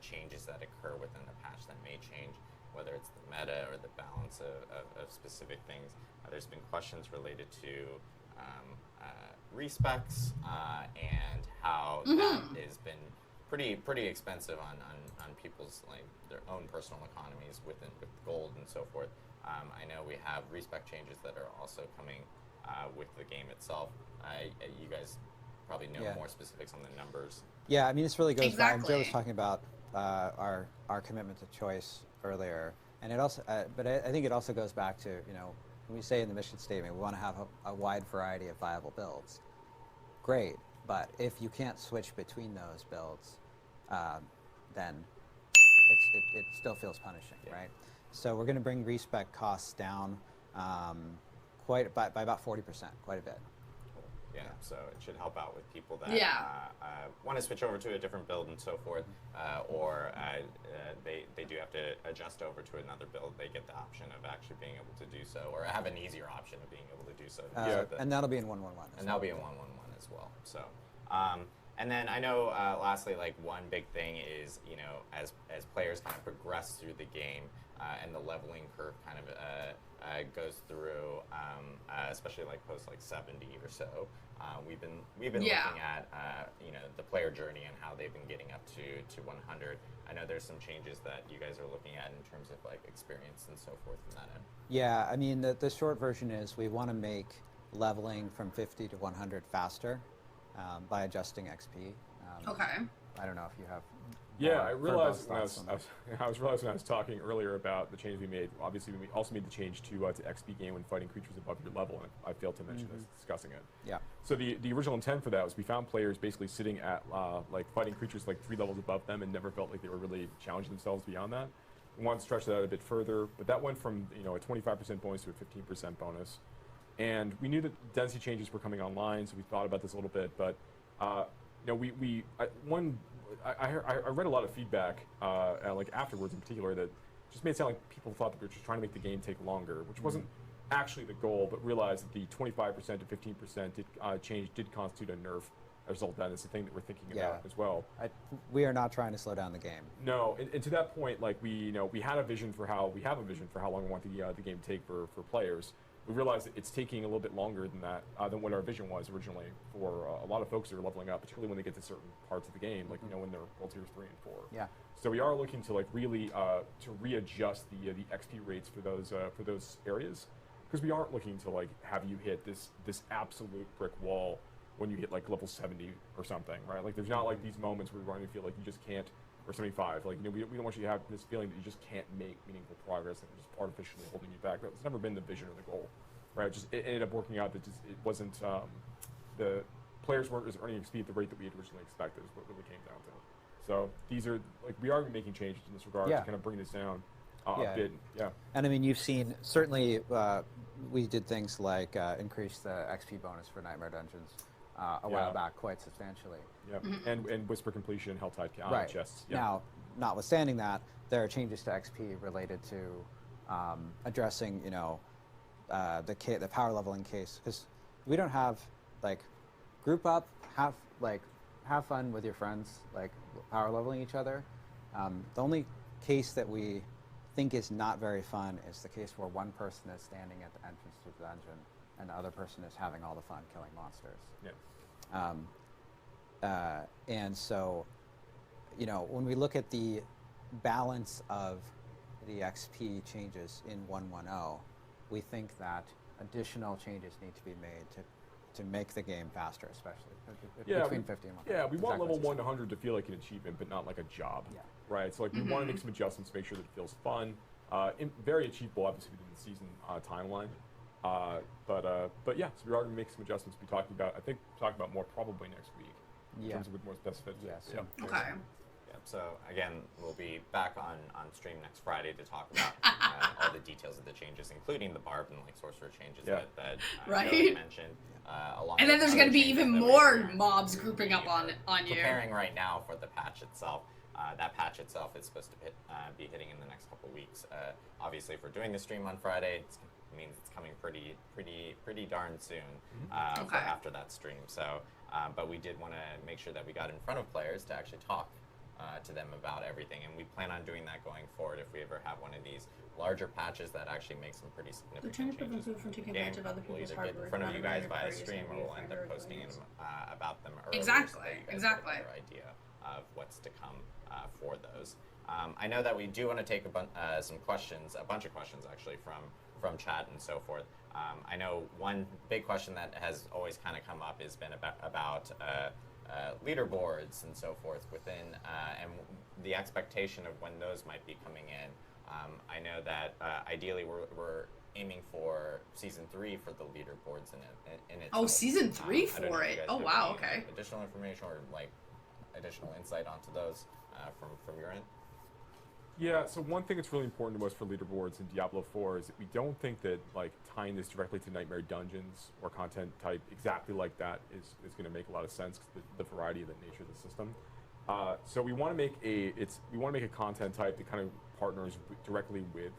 S2: changes that occur within the patch that may change, whether it's the meta or the balance of specific things. There's been questions related to respecs and how that has been pretty expensive on people's like their own personal economies with gold and so forth. I know we have respec changes that are also coming with the game itself. You guys probably know more specifics on the numbers.
S4: Yeah, I mean, this really goes back.
S1: Exactly.
S4: Joe was talking about our commitment to choice earlier, and it also, but I think it also goes back to, you know, when we say in the mission statement we want to have a wide variety of viable builds. Great, but if you can't switch between those builds, then it still feels punishing, right? So we're going to bring respec costs down by about 40%, quite a bit.
S2: Yeah, so it should help out with people that want to switch over to a different build and so forth, or they do have to adjust over to another build. They get the option of actually being able to do so, or have an easier option of being able to do so.
S4: And that'll be in 1.1.1.
S2: And that'll be in 1.1.1 as well. So, and then I know, lastly, like one big thing is, you know, as players kind of progress through the game and the leveling curve kind of goes through, especially like post like 70 or so. We've been looking at you know, the player journey and how they've been getting up to 100. I know there's some changes that you guys are looking at in terms of like experience and so forth from that end.
S4: Yeah, I mean, the short version is we want to make leveling from 50 to 100 faster by adjusting XP.
S1: Okay.
S4: I don't know if you have.
S3: Yeah, I realized when I was talking earlier about the changes we made. Obviously, we also made the change to XP gain when fighting creatures above your level, and I failed to mention this discussing it.
S4: Yeah.
S3: So the original intent for that was we found players basically sitting at like fighting creatures like 3 levels above them and never felt like they were really challenging themselves beyond that. We wanted to stretch that out a bit further, but that went from, you know, a 25% bonus to a 15% bonus. And we knew that density changes were coming online, so we thought about this a little bit. But you know, I read a lot of feedback, like afterwards in particular, that just made it sound like people thought that we were just trying to make the game take longer, which wasn't actually the goal, but realized that the 25% to 15% change did constitute a nerf. As a result, that is the thing that we're thinking about as well.
S4: We are not trying to slow down the game.
S3: No, and to that point, like we have a vision for how long we want the game to take for players. we realized that it's taking a little bit longer than that, than what our vision was originally for a lot of folks who are leveling up, particularly when they get to certain parts of the game, like, when they're World Tiers 3 and 4.
S4: Yeah.
S3: So we are looking to like really to readjust the XP rates for those areas, because we aren't looking to like have you hit this absolute brick wall when you hit like level 70 or something, right? Like there's not like these moments where you're going to feel like you just can't, or 75. Like, we don't want you to have this feeling that you just can't make meaningful progress and it's just artificially holding you back. That's never been the vision or the goal, right? It ended up working out that it wasn't the players weren't just earning XP at the rate that we had originally expected. Is what really came down to. So these are like we are making changes in this regard to kind of bring this down a bit. Yeah.
S4: And I mean, you've seen certainly we did things like increase the XP bonus for Nightmare Dungeons a while back quite substantially.
S3: Yeah, and Whisper Completion, Helltide chests. Yeah.
S4: Now, notwithstanding that, there are changes to XP related to addressing, the power leveling case, because we don't have like group up, have fun with your friends, like power leveling each other. The only case that we think is not very fun is the case where one person is standing at the entrance to the dungeon and the other person is having all the fun killing monsters.
S3: Yeah.
S4: And so, when we look at the balance of the XP changes in 1.1.0, we think that additional changes need to be made to make the game faster, especially between 50 and 100.
S3: Yeah, we want level 1 to 100 to feel like an achievement, but not like a job.
S4: Yeah.
S3: Right. So like we want to make some adjustments, make sure that it feels fun, very achievable, obviously within the season timeline. But yeah, so we are going to make some adjustments. I think talking about more probably next week in terms of with more specificity.
S4: Yes.
S3: Yeah.
S1: Okay.
S2: So again, we'll be back on stream next Friday to talk about all the details of the changes, including the barb and like sorcerer changes that
S1: Right.
S2: Joey mentioned. Along
S1: And then
S2: with
S1: there's
S2: other
S1: going to be
S2: changes
S1: even
S2: that
S1: more
S2: we're
S1: mobs grouping up on you.
S2: preparing right now for the patch itself. That patch itself is supposed to be hitting in the next couple weeks. Obviously, if we're doing the stream on Friday, it means it's coming pretty darn soon for after that stream. So, but we did want to make sure that we got in front of players to actually talk to them about everything, and we plan on doing that going forward if we ever have one of these larger patches that actually make some pretty significant changes
S1: from taking
S2: game.
S1: advantage of other
S2: We'll
S1: people's
S2: either
S1: hard
S2: get in
S1: work,
S2: front of
S1: not
S2: you guys
S1: another
S2: via
S1: party's
S2: stream, or
S1: gonna be
S2: we'll end
S1: a
S2: up
S1: fire
S2: posting
S1: employees.
S2: about them early.
S1: Exactly,
S2: So that you guys
S1: exactly.
S2: Have a better idea of what's to come for those. I know that we do want to take some questions, a bunch of questions actually from chat and so forth. I know one big question that has always kind of come up has been about leaderboards and so forth within, and the expectation of when those might be coming in. I know that ideally we're aiming for season 3 for the leaderboards in it.
S1: Oh, season 3
S2: I don't know
S1: for
S2: if you
S1: it.
S2: guys
S1: Oh,
S2: have
S1: wow,
S2: any
S1: okay.
S2: Additional information or like additional insight onto those from your end?
S3: Yeah, so one thing that's really important to us for leaderboards in Diablo 4 is that we don't think that like tying this directly to Nightmare Dungeons or content type exactly like that is going to make a lot of sense because the variety of the nature of the system. So we want to make a content type that kind of partners directly with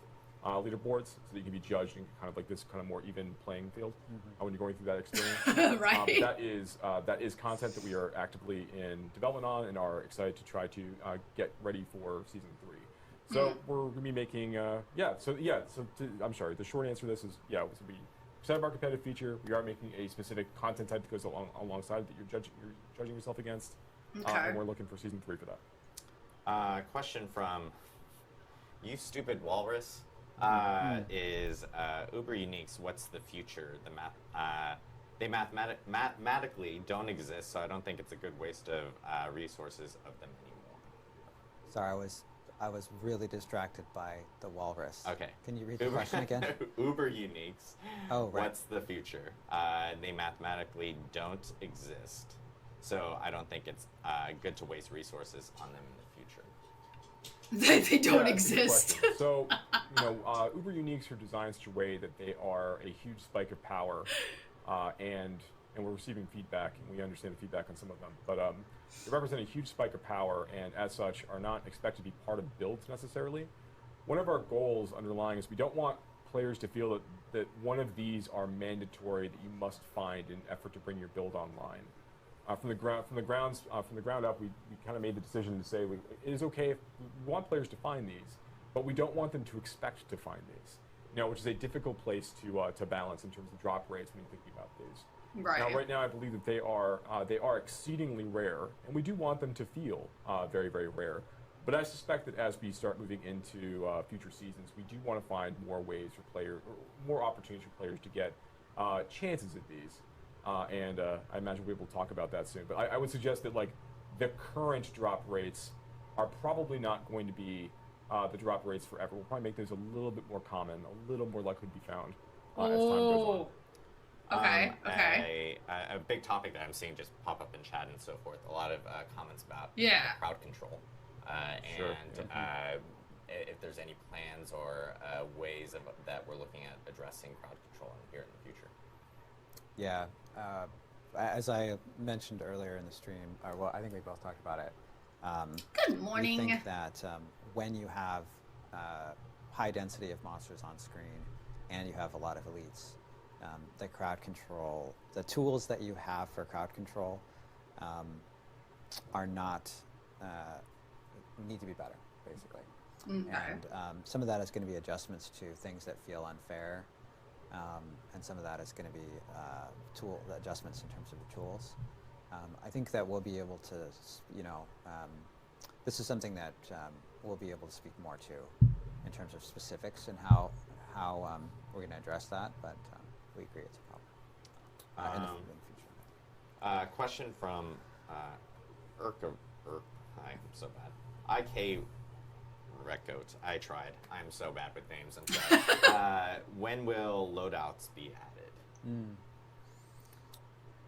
S3: leaderboards, so that you can be judged in kind of like this kind of more even playing field when you're going through that experience.
S1: Right.
S3: That is content that we are actively in development on and are excited to try to get ready for season 3. So we're going to be making, I'm sorry, the short answer to this is, this will be percent of our competitive feature. We are making a specific content type that goes alongside that you're judging yourself against. And we're looking for season 3 for that.
S2: Question from You Stupid Walrus is Uber Uniques, what's the future? They mathematically don't exist, so I don't think it's a good waste of resources of them anymore.
S4: Sorry, I was really distracted by the walrus.
S2: Okay.
S4: Can you read the question again?
S2: Uber Uniques.
S4: Oh, right.
S2: What's the future? They mathematically don't exist, so I don't think it's good to waste resources on them in the future.
S1: They don't
S3: That's a good
S1: exist.
S3: question. So, Uber Uniques are designed such a way that they are a huge spike of power, and we're receiving feedback, and we understand the feedback on some of them, but they represent a huge spike of power, and as such are not expected to be part of builds necessarily. One of our goals underlying is we don't want players to feel that one of these are mandatory, that you must find in an effort to bring your build online. From the ground up, we kind of made the decision to say it is okay if we want players to find these, but we don't want them to expect to find these. which is a difficult place to balance in terms of drop rates when you're thinking about these.
S1: Right.
S3: Now, right now, I believe that they are exceedingly rare, and we do want them to feel very, very rare. But I suspect that as we start moving into future seasons, we do want to find more ways for players, or more opportunities for players to get chances at these. And I imagine we'll be able to talk about that soon. But I would suggest that like the current drop rates are probably not going to be the drop rates forever. We'll probably make those a little bit more common, a little more likely to be found as time goes on.
S1: Okay.
S2: A big topic that I'm seeing just pop up in chat and so forth. A lot of comments about crowd control.
S3: Sure.
S2: And if there's any plans or ways that we're looking at addressing crowd control here in the future.
S4: Yeah, as I mentioned earlier in the stream, well, I think we both talked about it.
S1: Good morning.
S4: We think that when you have high density of monsters on screen and you have a lot of elites, the crowd control, the tools that you have for crowd control are not, need to be better, basically.
S1: Okay.
S4: And some of that is going to be adjustments to things that feel unfair. And some of that is going to be tool adjustments in terms of the tools. I think that we'll be able to, this is something that we'll be able to speak more to in terms of specifics and how we're going to address that. But we agree it's a problem in the future.
S2: Question from I'm so bad. IK Rekote. I tried. I'm so bad with names. I'm sorry. When will loadouts be added?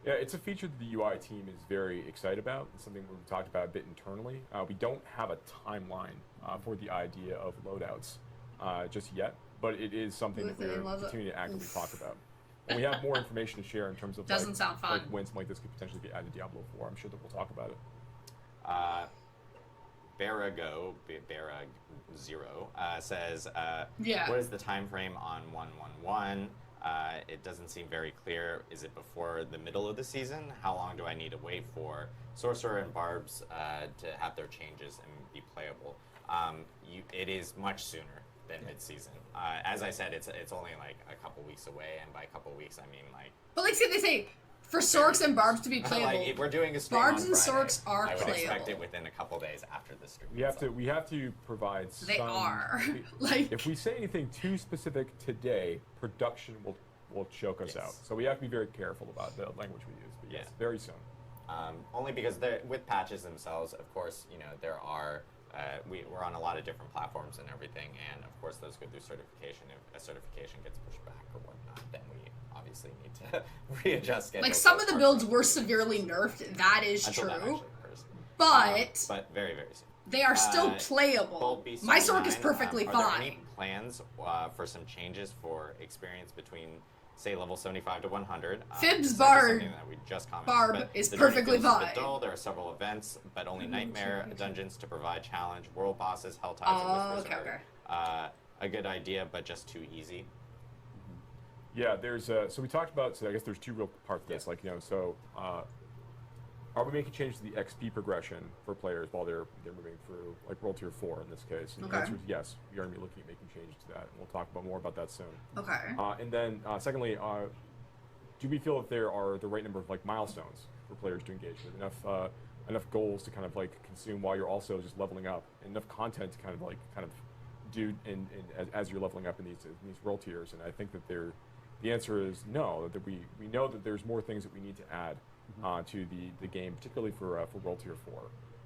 S3: Yeah, it's a feature that the UI team is very excited about. It's something we've talked about a bit internally. We don't have a timeline for the idea of loadouts just yet, but it is something that we're continuing to actively talk about. And we have more information to share in terms of
S1: Doesn't sound fun.
S3: like when something like this could potentially be added to Diablo 4. I'm sure that we'll talk about it.
S2: Barag0 says, what is the time frame on 111? It doesn't seem very clear. Is it before the middle of the season? How long do I need to wait for Sorcerer and Barbs to have their changes and be playable? It is much sooner than mid-season. As I said, it's only like a couple weeks away, and by a couple weeks, I mean like...
S1: But like they say, for Sorks and Barbs to be playable,
S2: like, we're doing a stream
S1: Barbs
S2: on
S1: and
S2: Friday.
S1: Sorks are
S2: I would
S1: playable.
S2: expect it within a couple days after the stream.
S3: We have to provide some...
S1: They are. Like...
S3: If we say anything too specific today, production will choke us out. So we have to be very careful about the language we use. But yes, very soon.
S2: Only because with patches themselves, of course, there are... we're on a lot of different platforms and everything, and of course those go through certification. If a certification gets pushed back or whatnot, then we obviously need to readjust schedules.
S1: Like some of the builds were severely nerfed, that is
S2: Until
S1: true.
S2: that actually occurs.
S1: But
S2: very, very soon.
S1: They are still playable. My Sork is perfectly
S2: are
S1: fine.
S2: Are there any plans for some changes for experience between, say, level 75 to 100?
S1: Fibs
S2: This
S1: Barb,
S2: something that we just commented,
S1: Barb
S2: but
S1: is
S2: the journey
S1: perfectly
S2: feels a bit
S1: fine.
S2: dull. There are several events, but only nightmare dungeons to provide challenge. World bosses, Hell Tides, and Whispers are a good idea, but just too easy.
S3: Yeah, there's so we talked about, so I guess there's two real parts to this, are we making changes to the XP progression for players while they're moving through, like World Tier 4 in this case? And the answer is yes, we are going to be looking at making changes to that, and we'll talk more about that soon.
S1: Okay.
S3: And then secondly, do we feel that there are the right number of milestones for players to engage with, enough goals to kind of consume while you're also just leveling up, and enough content to kind of do as you're leveling up in these world tiers? And I think that the answer is no. That we know that there's more things that we need to add to the game, particularly for World Tier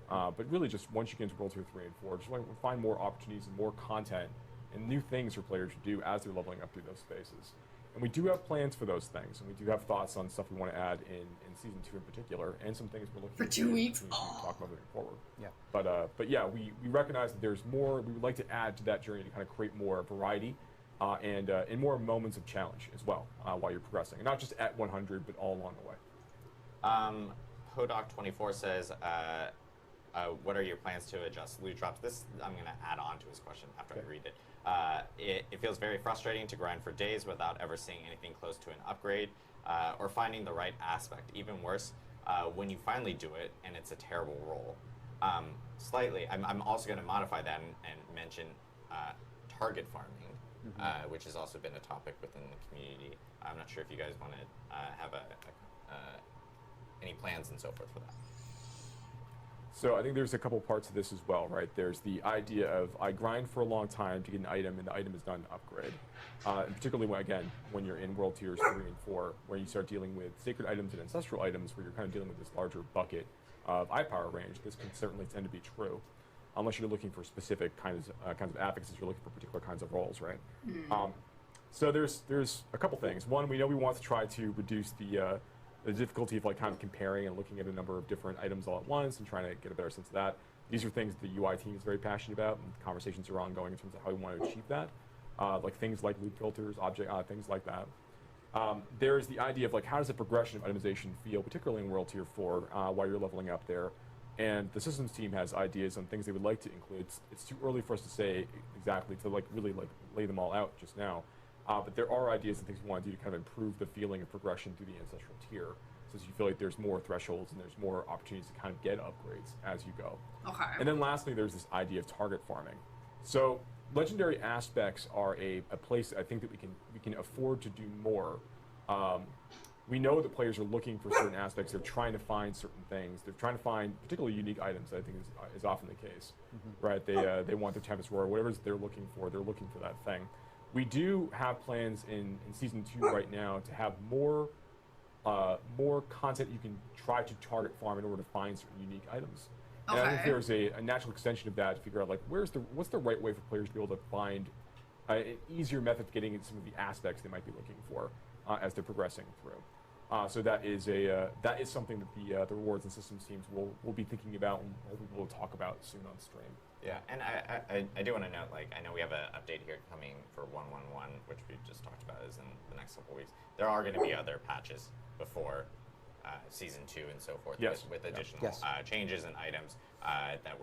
S3: 4. But really, just once you get into World Tier 3 and 4, just find more opportunities and more content and new things for players to do as they're leveling up through those spaces. And we do have plans for those things, and we do have thoughts on stuff we want to add in Season 2 in particular, and some things we're looking
S1: for 2 weeks.
S3: To talk about moving forward.
S4: Yeah.
S3: But yeah, we recognize that there's more. We would like to add to that journey to kind of create more variety and more moments of challenge as well while you're progressing, and not just at 100, but all along the way.
S2: Hodoc24 says, what are your plans to adjust loot drops? This I'm going to add on to his question after I read it. It feels very frustrating to grind for days without ever seeing anything close to an upgrade or finding the right aspect. Even worse, when you finally do it and it's a terrible roll. Slightly, I'm also going to modify that and mention target farming. which has also been a topic within the community. I'm not sure if you guys want to have any plans and so forth for that.
S3: So I think there's a couple parts of this as well, right? There's the idea of I grind for a long time to get an item, and the item is done to upgrade. And particularly when you're in World Tiers 3 and 4, where you start dealing with sacred items and ancestral items, where you're kind of dealing with this larger bucket of eye power range. This can certainly tend to be true, unless you're looking for specific kinds of affixes. You're looking for particular kinds of roles, right? So there's a couple things. One, we know we want to try to reduce the difficulty of like kind of comparing and looking at a number of different items all at once and trying to get a better sense of that. These are things the UI team is very passionate about, and conversations are ongoing in terms of how we want to achieve that. Like things like loot filters, things like that. There's the idea of like how does the progression of itemization feel, particularly in World Tier 4, while you're leveling up there. And the systems team has ideas on things they would like to include. It's too early for us to say exactly, to like really like lay them all out just now. But there are ideas and things we want to do to kind of improve the feeling of progression through the ancestral tier, so that you feel like there's more thresholds and there's more opportunities to kind of get upgrades as you go.
S1: Okay.
S3: And then lastly, there's this idea of target farming. So legendary aspects are a place I think that we can afford to do more. We know that players are looking for certain aspects. They're trying to find certain things. They're trying to find particularly unique items. I think is often the case, right? They want their Tempest Roar, whatever they're looking for. They're looking for that thing. We do have plans in Season 2 right now to have more content you can try to target farm in order to find certain unique items. And I think there's a natural extension of that to figure out like what's the right way for players to be able to find an easier method of getting at some of the aspects they might be looking for as they're progressing through. So that is something that the rewards and systems teams will be thinking about and we'll talk about soon on stream.
S2: Yeah, and I do want to note, like, I know we have an update here coming for 1.1.1, which we just talked about is in the next couple of weeks. There are going to be other patches before Season 2 and so forth,
S3: yes.
S2: with additional changes and items that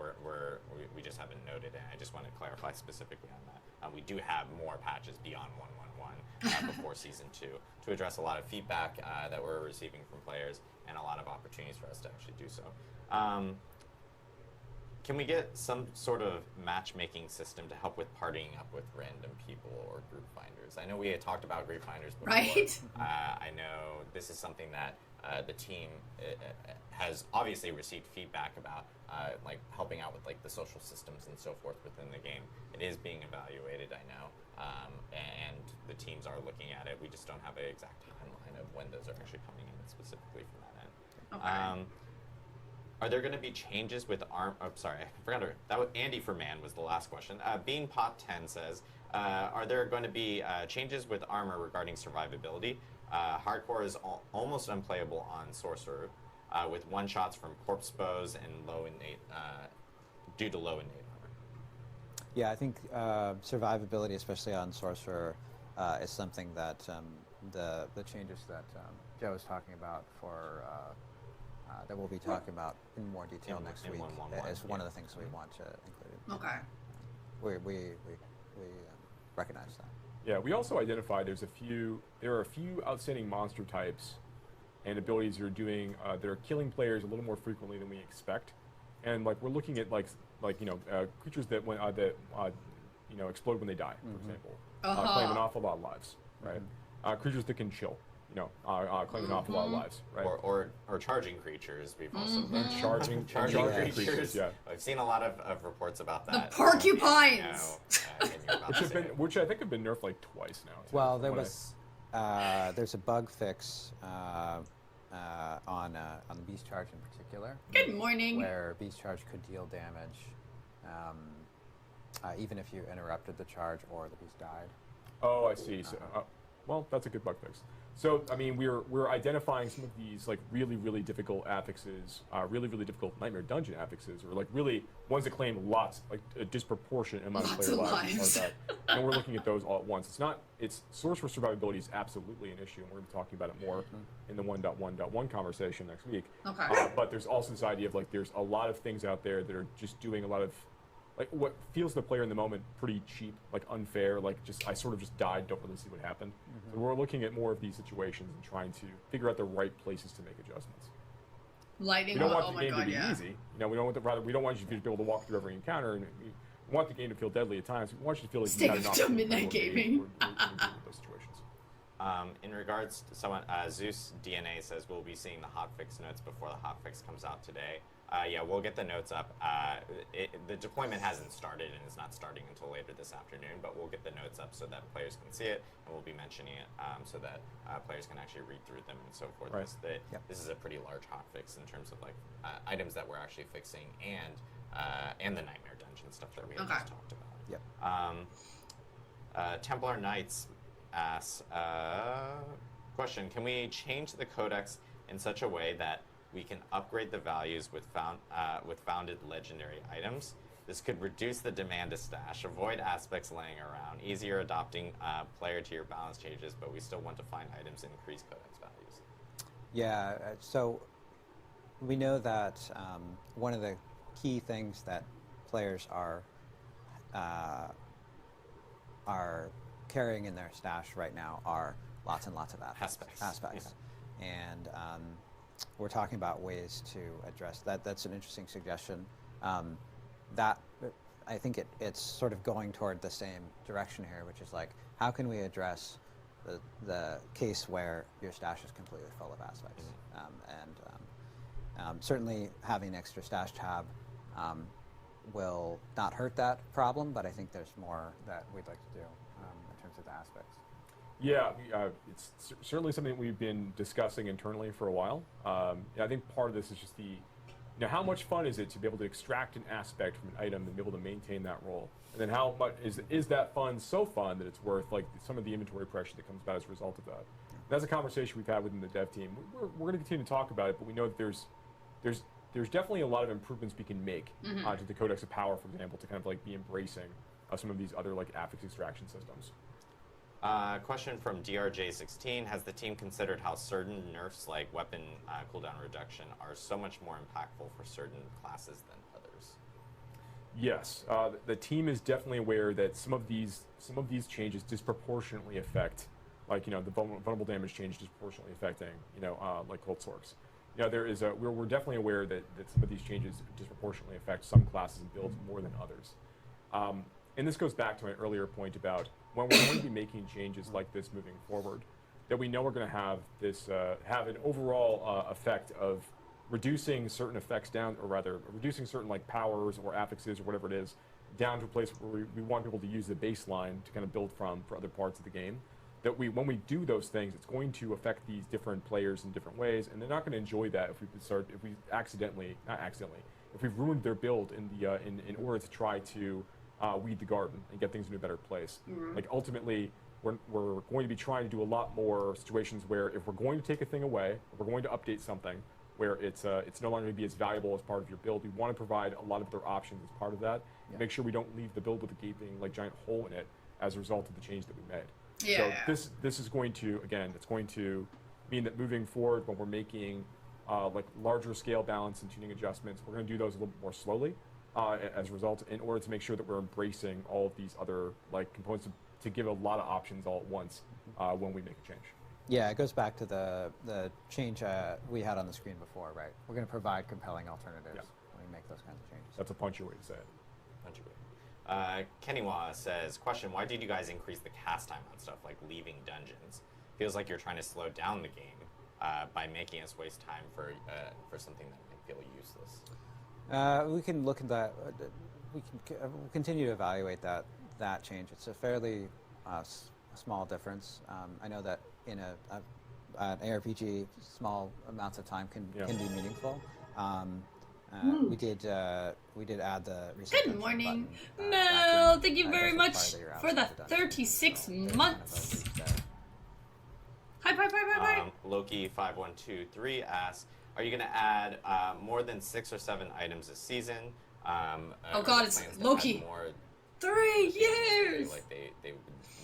S2: we just haven't noted, and I just want to clarify specifically on that. We do have more patches beyond 1.1.1 before Season 2 to address a lot of feedback that we're receiving from players and a lot of opportunities for us to actually do so. Can we get some sort of matchmaking system to help with partying up with random people or group finders? I know we had talked about group finders before.
S1: Right.
S2: I know this is something that the team has obviously received feedback about, like helping out with like the social systems and so forth within the game. It is being evaluated, I know, and the teams are looking at it. We just don't have an exact timeline of when those are actually coming in specifically from that end.
S1: Okay.
S2: Are there going to be changes with arm? Oh, sorry, I forgot to. That was Andy for Man was the last question. Bean Pot 10 says, are there going to be changes with armor regarding survivability? Hardcore is almost unplayable on Sorcerer, with one shots from corpse bows and low innate due to low innate armor.
S4: Yeah, I think survivability, especially on Sorcerer, is something that the changes that Joe is talking about for. That we'll be talking about in more detail next week is one of the things we want to include.
S1: Okay.
S4: We recognize that.
S3: Yeah, we also identified there are a few outstanding monster types and abilities that are doing that are killing players a little more frequently than we expect, and like we're looking at creatures that explode when they die, for example, claim an awful lot of lives, right? Creatures that can chill. Claim an awful lot of lives, right?
S2: Or charging creatures. We've also done
S3: charging creatures. Yeah,
S2: I've seen a lot of reports about that.
S1: The porcupines,
S3: which I think have been nerfed like twice now. Too,
S4: well, there's a bug fix on Beast Charge in particular.
S1: Good morning.
S4: Where Beast Charge could deal damage, even if you interrupted the charge or the beast died.
S3: Oh, I see. So, well, that's a good bug fix. So, I mean, we're identifying some of these like really, really difficult affixes, really, really difficult Nightmare Dungeon affixes, or like really ones that claim lots, like a disproportionate amount of player lives. Like that. And we're looking at those all at once. It's Sorcerer survivability is absolutely an issue, and we're going to be talking about it more in the 1.1.1 conversation next week.
S1: Okay.
S3: But there's also this idea of like there's a lot of things out there that are just doing a lot of like what feels to the player in the moment pretty cheap, like unfair, like just I sort of just died, don't really see what happened. So we're looking at more of these situations and trying to figure out the right places to make adjustments.
S1: Lightning.
S3: We don't want the game to be easy. We don't want you to be able to walk through every encounter and We want the game to feel deadly at times. We want you to feel like
S1: Stay
S3: you got enough
S1: till midnight gaming.
S3: We're good with those situations.
S2: In regards to someone, Zeus DNA says we'll be seeing the hotfix notes before the hotfix comes out today. Yeah, we'll get the notes up. The deployment hasn't started and is not starting until later this afternoon, but we'll get the notes up so that players can see it, and we'll be mentioning it so that players can actually read through them and so forth.
S3: Right.
S2: This is a pretty large hotfix in terms of like items that we're actually fixing and the Nightmare Dungeon stuff that we had just talked about.
S4: Yep.
S2: Templar Knights asks, question, can we change the codex in such a way that we can upgrade the values with founded legendary items? This could reduce the demand to stash, avoid aspects laying around, easier adopting player to your balance changes, but we still want to find items and increase codex values.
S4: Yeah, so we know that one of the key things that players are carrying in their stash right now are lots and lots of aspects.
S2: Yes.
S4: And we're talking about ways to address that. That's an interesting suggestion. That I think it's sort of going toward the same direction here, which is like, how can we address the case where your stash is completely full of aspects? Certainly having an extra stash tab will not hurt that problem, but I think there's more that we'd like to do in terms of the aspects.
S3: Yeah, it's certainly something that we've been discussing internally for a while. I think part of this is just how much fun is it to be able to extract an aspect from an item and be able to maintain that role? And then how much is that fun so fun that it's worth like some of the inventory pressure that comes about as a result of that? And that's a conversation we've had within the dev team. We're going to continue to talk about it, but we know that there's definitely a lot of improvements we can make to the Codex of Power, for example, to kind of like be embracing some of these other like affix extraction systems.
S2: Question from DRJ16. Has the team considered how certain nerfs like weapon cooldown reduction are so much more impactful for certain classes than others?
S3: Yes, the team is definitely aware that some of these changes disproportionately affect, like the vulnerable damage change disproportionately affecting like Cold Sorks. We're definitely aware that some of these changes disproportionately affect some classes and builds more than others. And this goes back to my earlier point about when we're going to be making changes like this moving forward, that we know we're going to have this have an overall effect of reducing certain effects down, or rather reducing certain like powers or affixes or whatever it is down to a place where we want people to use the baseline to kind of build from for other parts of the game. That when we do those things, it's going to affect these different players in different ways, and they're not going to enjoy that if we've ruined their build in order to try to weed the garden and get things into a better place. Like ultimately, we're going to be trying to do a lot more situations where if we're going to take a thing away, if we're going to update something where it's no longer going to be as valuable as part of your build, we want to provide a lot of other options as part of that. Yeah. Make sure we don't leave the build with a gaping like giant hole in it as a result of the change that we made.
S1: Yeah.
S3: So this is going to, again, it's going to mean that moving forward when we're making like larger scale balance and tuning adjustments, we're going to do those a little bit more slowly as a result, in order to make sure that we're embracing all of these other like components to give a lot of options all at once when we make a change.
S4: Yeah, it goes back to the change we had on the screen before, right? We're going to provide compelling alternatives when we make those kinds of changes.
S3: That's a punchy way to say it.
S2: Punchy way. Kennywa says, question, why did you guys increase the cast time on stuff like leaving dungeons? Feels like you're trying to slow down the game by making us waste time for something that might feel useless.
S4: We can look at that. We can continue to evaluate that change. It's a fairly small difference. I know that in an ARPG, small amounts of time can be meaningful. We did add the reset.
S1: Good morning,
S4: button,
S1: Mel. Thank you very much for the 36 months. Hi.
S2: Loki5123 asks, are you going to add more than 6 or 7 items this season?
S1: Oh God, it's Loki. 3 years.
S2: Like they would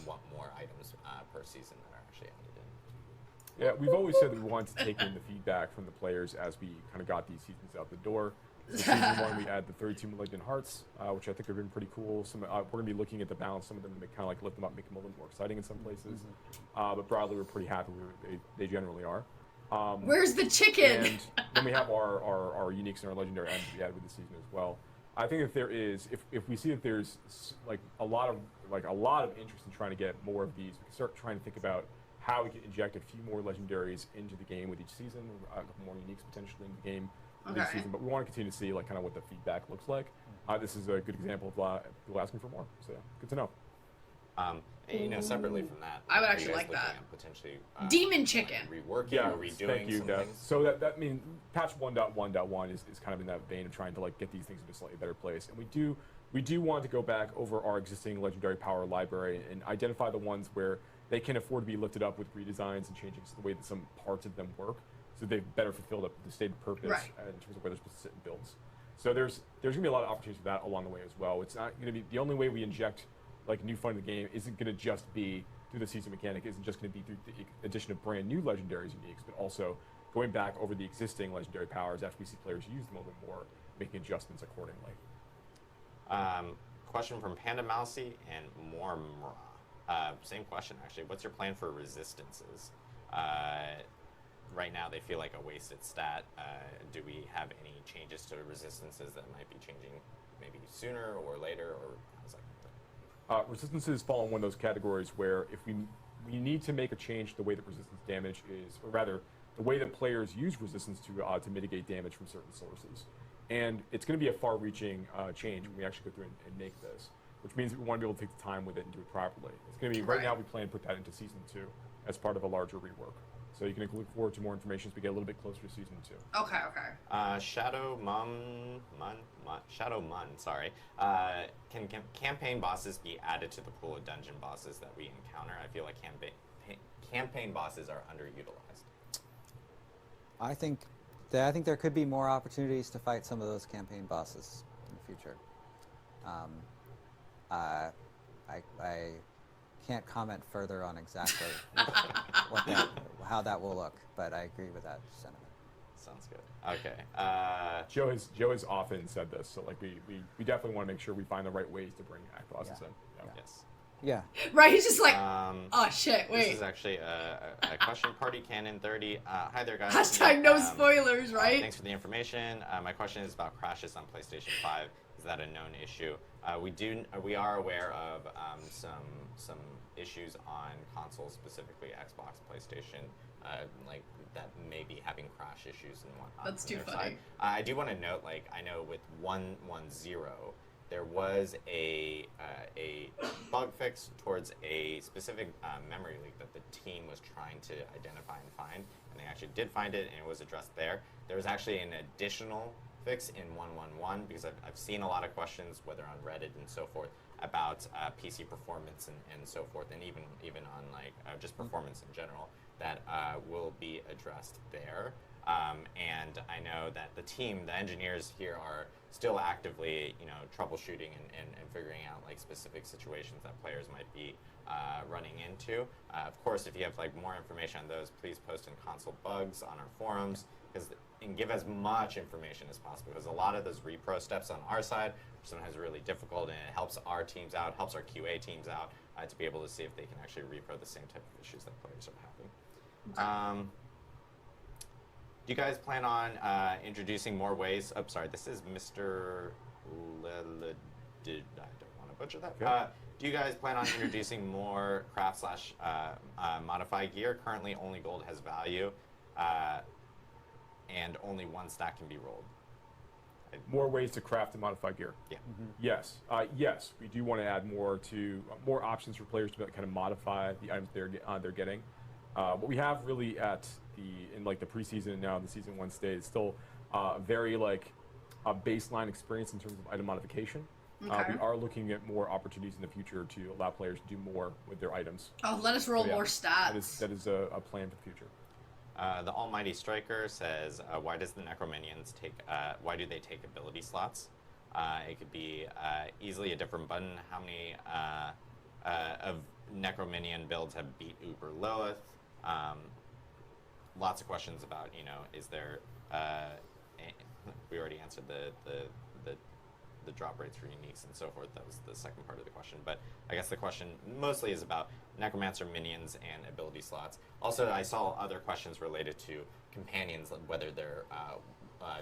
S2: want more items per season that are actually added in.
S3: Yeah, we've always said that we wanted to take in the feedback from the players as we kind of got these seasons out the door. So season 1, we add the 32 Malignant Hearts, which I think have been pretty cool. We're going to be looking at the balance, some of them to kind of like lift them up, make them a little more exciting in some places. But broadly, we're pretty happy with they generally are.
S1: Where's the chicken?
S3: And then we have our uniques and our legendary items we added with the season as well. I think if there is, if we see that there's like a lot of interest in trying to get more of these, we can start trying to think about how we can inject a few more legendaries into the game with each season, a couple more uniques potentially in the game with each season. But we want to continue to see like kind of what the feedback looks like. This is a good example of people asking for more. So yeah, good to know.
S2: Separately from that,
S1: I would
S2: are you
S1: actually
S2: guys
S1: like
S2: looking
S1: that.
S2: at potentially
S1: Demon Chicken.
S2: reworking or redoing
S3: thank you,
S2: some
S3: Dev.
S2: things?
S3: So that means patch 1.1.1 is kind of in that vein of trying to like get these things into a slightly better place. And we do want to go back over our existing legendary power library and identify the ones where they can afford to be lifted up with redesigns and changing the way that some parts of them work, so they've better fulfilled the stated purpose in terms of where they're supposed to sit in builds. So there's going to be a lot of opportunities for that along the way as well. It's not going to be the only way we inject like new fun in the game isn't going to just be through the season mechanic, isn't just going to be through the addition of brand new legendaries uniques, but also going back over the existing legendary powers after we see players use them a little bit more, making adjustments accordingly.
S2: Question from Panda Mousy and Mormra. Same question actually. What's your plan for resistances? Right now they feel like a wasted stat. Do we have any changes to resistances that might be changing maybe sooner or later, or how's that?
S3: Resistances fall in one of those categories where if we need to make a change to the way that resistance damage is, or rather, the way that players use resistance to mitigate damage from certain sources. And it's going to be a far-reaching change when we actually go through and make this, which means that we want to be able to take the time with it and do it properly. It's going to be, right now we plan to put that into Season 2 as part of a larger rework. So you can look forward to more information as we get a little bit closer to Season 2.
S1: Okay.
S2: Shadow Mun, sorry. Can campaign bosses be added to the pool of dungeon bosses that we encounter? I feel like campaign bosses are underutilized.
S4: I think there could be more opportunities to fight some of those campaign bosses in the future. I can't comment further on exactly how that will look, but I agree with that sentiment.
S2: Sounds good. Okay.
S3: Joe has often said this, so like we definitely want to make sure we find the right ways to bring act bosses in. Yeah.
S2: Yes.
S4: Yeah.
S1: Right, he's just like, oh shit, wait.
S2: This is actually a question. Party Cannon 30. Hi there, guys.
S1: Hashtag no spoilers, right?
S2: Thanks for the information. My question is about crashes on PlayStation 5. Is that a known issue? We are aware of some issues on consoles, specifically Xbox, PlayStation, like that may be having crash issues and whatnot.
S1: That's too funny.
S2: Side. I do want to note, like, I know with 1.10, there was a bug fix towards a specific memory leak that the team was trying to identify and find, and they actually did find it, and it was addressed there. There was actually an additional fix in 1.11 because I've seen a lot of questions, whether on Reddit and so forth, about PC performance and so forth, and even on like just performance in general, that will be addressed there. And I know that the engineers here are still actively, troubleshooting and figuring out like specific situations that players might be running into. Of course, if you have like more information on those, please post in console bugs on our forums, and give as much information as possible, because a lot of those repro steps on our side are sometimes really difficult, and it helps our teams out, helps our QA teams out to be able to see if they can actually repro the same type of issues that players are having. Do you guys plan on introducing more ways? Oh, sorry, this is Mr. I don't want to butcher that.
S3: Okay.
S2: Do you guys plan on introducing more craft / modify gear? Currently, only gold has value, and only one stack can be rolled.
S3: More ways to craft and modify gear.
S2: Yeah.
S3: Mm-hmm. Yes. Yes, we do want to add more options for players to kind of modify the items they're getting. What we have really in the preseason and now in the season 1 state is still very like a baseline experience in terms of item modification.
S1: Okay.
S3: We are looking at more opportunities in the future to allow players to do more with their items.
S1: Oh, let us roll more stats.
S3: That is a plan for the future.
S2: The Almighty Striker says, why does the Necrominions why do they take ability slots? It could be easily a different button. How many of Necrominion builds have beat Uber Lilith? Lots of questions about, is there, we already answered the drop rates for uniques and so forth. That was the second part of the question. But I guess the question mostly is about Necromancer minions and ability slots. Also, I saw other questions related to companions, whether they're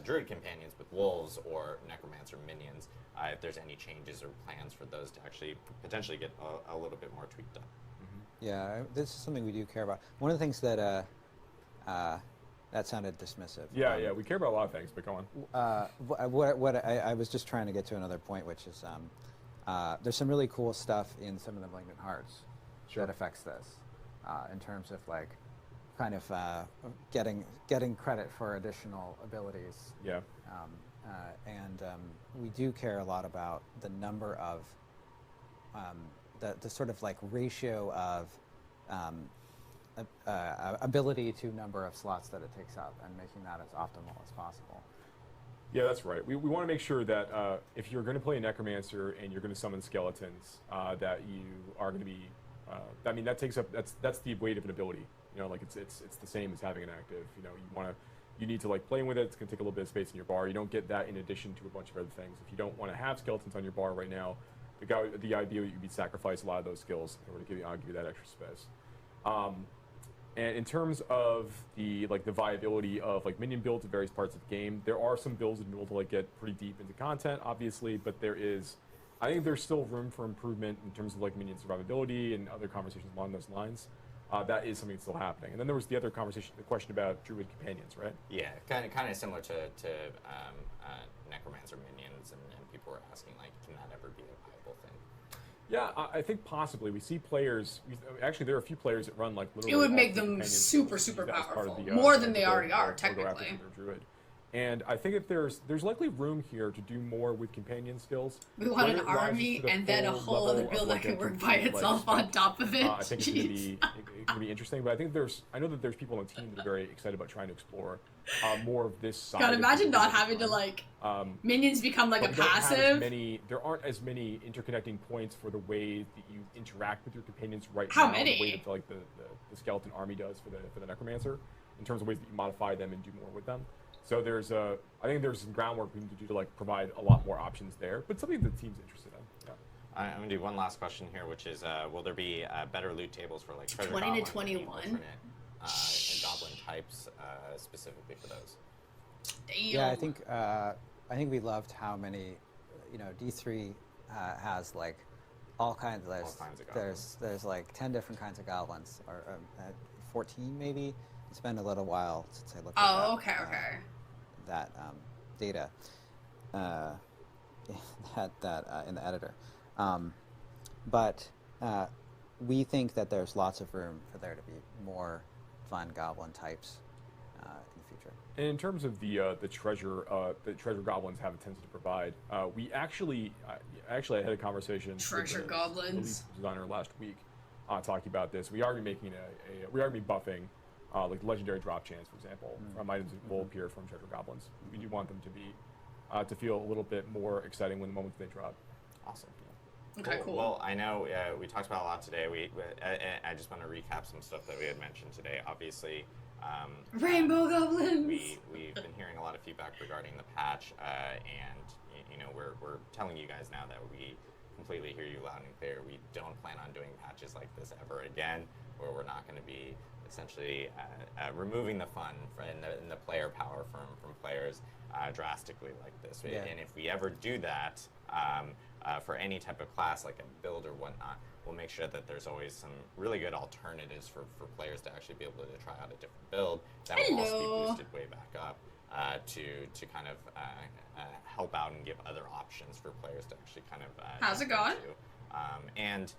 S2: druid companions with wolves or necromancer minions, if there's any changes or plans for those to actually potentially get a little bit more tweaked up.
S4: Yeah, this is something we do care about. One of the things that that sounded dismissive.
S3: Yeah, we care about a lot of things, but go on.
S4: What I was just trying to get to another point, which is there's some really cool stuff in some of the Malignant Hearts that affects this, in terms of like kind of getting credit for additional abilities.
S3: Yeah.
S4: And we do care a lot about the number of the sort of like ratio of ability to number of slots that it takes up, and making that as optimal as possible.
S3: Yeah, that's right. We want to make sure that if you're going to play a necromancer and you're going to summon skeletons, that you are going to be. I mean, that takes up that's the weight of an ability. You know, like it's the same as having an active. You know, you need to like playing with it. It's going to take a little bit of space in your bar. You don't get that in addition to a bunch of other things. If you don't want to have skeletons on your bar right now, the idea that you'd be sacrifice a lot of those skills in order to give you that extra space. And in terms of the viability of like minion builds at various parts of the game, there are some builds that are able to like get pretty deep into content, obviously, but I think there's still room for improvement in terms of like minion survivability and other conversations along those lines. That is something that's still happening. And then there was the other conversation, the question about druid companions, right?
S2: Yeah, kind of similar to necromancer minions, and people were asking like, can that ever be a viable thing?
S3: Yeah, I think possibly. We see players. Actually, there are a few players that run like literally.
S1: It would
S3: all
S1: make
S3: druid
S1: them
S3: companions
S1: super,
S3: as
S1: super
S3: part of
S1: powerful.
S3: the,
S1: More than they
S3: the
S1: already are,
S3: or go after
S1: technically.
S3: their druid. And I think that there's likely room here to do more with companion skills.
S1: We want
S3: Whether
S1: an
S3: it rises
S1: army
S3: to the
S1: and then a
S3: full
S1: whole other
S3: level of,
S1: build
S3: like,
S1: that can
S3: a
S1: work by
S3: complete,
S1: itself
S3: like,
S1: on top of it.
S3: I think it's
S1: Jeez.
S3: gonna be interesting, but I think I know that there's people on the team that are very excited about trying to explore more of this side.
S1: God,
S3: of
S1: imagine
S3: the
S1: not
S3: game.
S1: having to like minions become like
S3: But
S1: a
S3: we don't have as
S1: passive.
S3: there aren't as many interconnecting points for the way that you interact with your companions right
S1: How
S3: now.
S1: many?
S3: The way that like the skeleton army does for the necromancer, in terms of ways that you modify them and do more with them. So I think there's some groundwork we need to do to like provide a lot more options there, but something that the team's interested in. Yeah.
S2: I'm gonna do one last question here, which is, will there be better loot tables for like treasure
S1: 20 to
S2: goblins,
S1: 21?
S2: alternate, and goblin types specifically for those?
S1: Damn.
S4: Yeah, I think we loved how many, D3 has like all kinds.
S2: All kinds of goblins.
S4: There's like 10 different kinds of goblins, or 14 maybe. It's been a little while since I looked at that.
S1: Oh, okay.
S4: That data in the editor, but we think that there's lots of room for there to be more fun goblin types in the future.
S3: And in terms of the treasure goblins have a tendency to provide, we actually I had a conversation
S1: Treasure
S3: with the
S1: goblins.
S3: lead designer last week talking about this. We are making we are buffing. Like legendary drop chance, for example, from items that will appear from treasure goblins. We do want them to be to feel a little bit more exciting when the moment they drop.
S2: Awesome.
S1: Okay, cool.
S2: Well, I know we talked about a lot today. I just want to recap some stuff that we had mentioned today. Obviously,
S1: Rainbow goblins.
S2: we've been hearing a lot of feedback regarding the patch, and we're telling you guys now that we completely hear you loud and clear. We don't plan on doing patches like this ever again, where we're not going to be essentially removing the fun and the player power from players drastically like this.
S4: Yeah.
S2: And if we ever do that for any type of class, like a build or whatnot, we'll make sure that there's always some really good alternatives for players to actually be able to try out a different build that will also be boosted way back up to kind of help out and give other options for players to actually kind of
S1: How's it
S2: jump
S1: going?
S2: into. And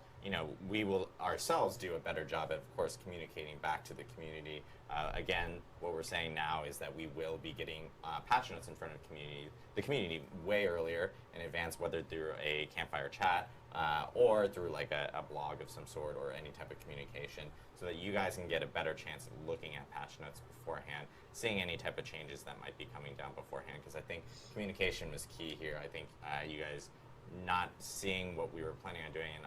S2: we will ourselves do a better job at, of course, communicating back to the community. Again, what we're saying now is that we will be getting patch notes in front of the community way earlier in advance, whether through a Campfire chat or through like a blog of some sort or any type of communication, so that you guys can get a better chance of looking at patch notes beforehand, seeing any type of changes that might be coming down beforehand. Because I think communication was key here. I think you guys not seeing what we were planning on doing, and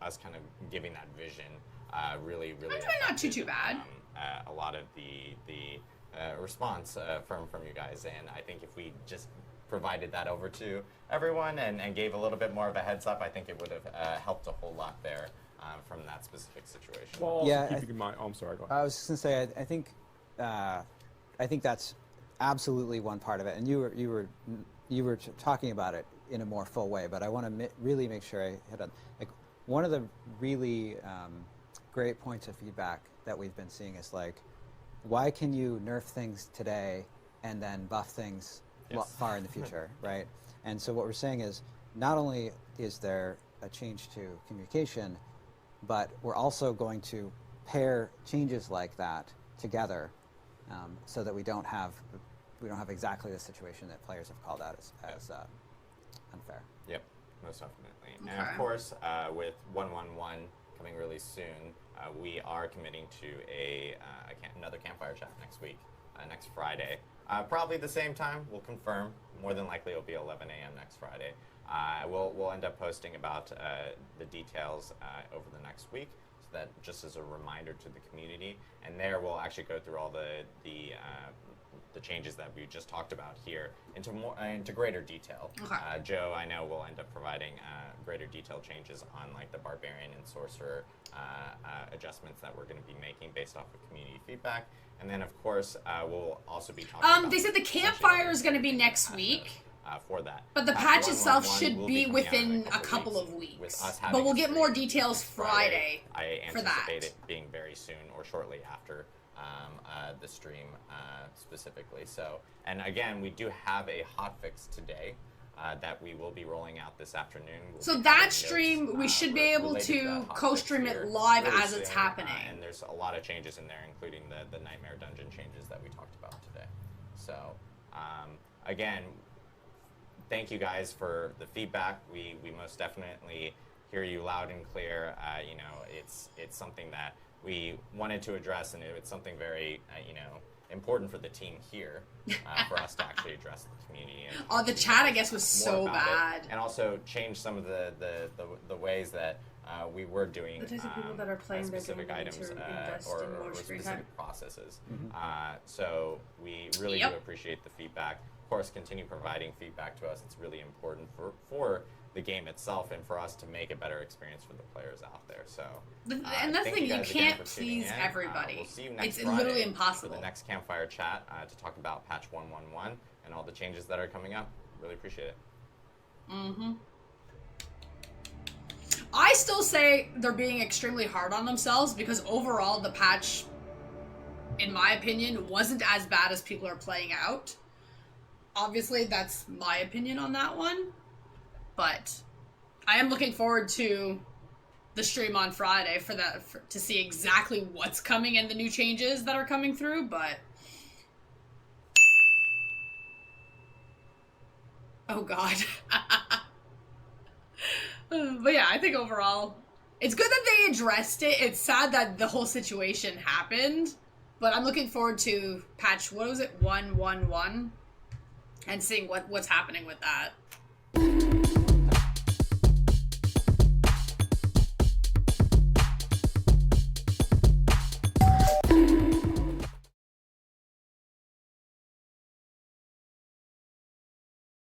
S2: us kind of giving that vision really
S1: Not too bad.
S2: a lot of the response from you guys. And I think if we just provided that over to everyone and gave a little bit more of a heads up, I think it would have helped a whole lot there from that specific situation.
S3: Well, also
S4: Yeah,
S3: keeping in mind. Oh, I'm sorry. Go ahead.
S4: I was just gonna say, I think that's absolutely one part of it, and you were talking about it in a more full way. But I want to really make sure I hit on like one of the really great points of feedback that we've been seeing is like, why can you nerf things today and then buff things far in the future, right? And so what we're saying is, not only is there a change to communication, but we're also going to pair changes like that together, so that we don't have exactly the situation that players have called out as unfair.
S2: Yep, most definitely.
S1: Okay.
S2: And of course, with 111 coming really soon, we are committing to another Campfire chat next week, next Friday. Probably the same time. We'll confirm. More than likely, it'll be 11 a.m. next Friday. We'll end up posting about the details over the next week, so that just as a reminder to the community. And there, we'll actually go through all the changes that we just talked about here into greater detail.
S1: Okay.
S2: Joe, I know, will end up providing greater detail changes on like the barbarian and sorcerer adjustments that we're going to be making based off of community feedback. And then, of course, we'll also be talking about...
S1: They said the Campfire is going to be next week.
S2: For that.
S1: But the patch itself
S2: 111
S1: should
S2: will
S1: be
S2: coming out
S1: within
S2: in
S1: a couple of weeks.
S2: With us
S1: But
S2: having
S1: we'll
S2: a
S1: get more
S2: stream
S1: details
S2: next
S1: Friday
S2: I
S1: for that.
S2: anticipate it being very soon or shortly after the stream specifically. So, and again, we do have a hotfix today that we will be rolling out this afternoon.
S1: So that stream, we should be able to co-stream it live as it's happening.
S2: And there's a lot of changes in there, including the Nightmare Dungeon changes that we talked about today. So, again, thank you guys for the feedback. We most definitely hear you loud and clear. It's something that we wanted to address, and it's something very important for the team here for us to actually address the community. And
S1: the chat, I guess, was so
S2: about
S1: bad.
S2: it, and also change some of the ways that we were doing
S1: The types of people that are playing their
S2: specific
S1: game need
S2: items
S1: to invest
S2: or
S1: in more screen
S2: specific
S1: time.
S2: processes. So we really
S1: Yep.
S2: do appreciate the feedback. Of course, continue providing feedback to us. It's really important for the game itself and for us to make a better experience for the players out there. So,
S1: And that's the
S2: thank
S1: thing, you
S2: guys again
S1: can't
S2: for tuning
S1: please
S2: in.
S1: everybody.
S2: We'll see you next
S1: It's
S2: Friday
S1: literally
S2: for
S1: impossible.
S2: the next Campfire chat to talk about patch 111 and all the changes that are coming up. Really appreciate it.
S1: I still say they're being extremely hard on themselves because overall the patch, in my opinion, wasn't as bad as people are playing out. Obviously, that's my opinion on that one. But I am looking forward to the stream on Friday to see exactly what's coming and the new changes that are coming through, but... Oh god. But yeah, I think overall, it's good that they addressed it. It's sad that the whole situation happened, but I'm looking forward to patch, 111? And seeing what's happening with that.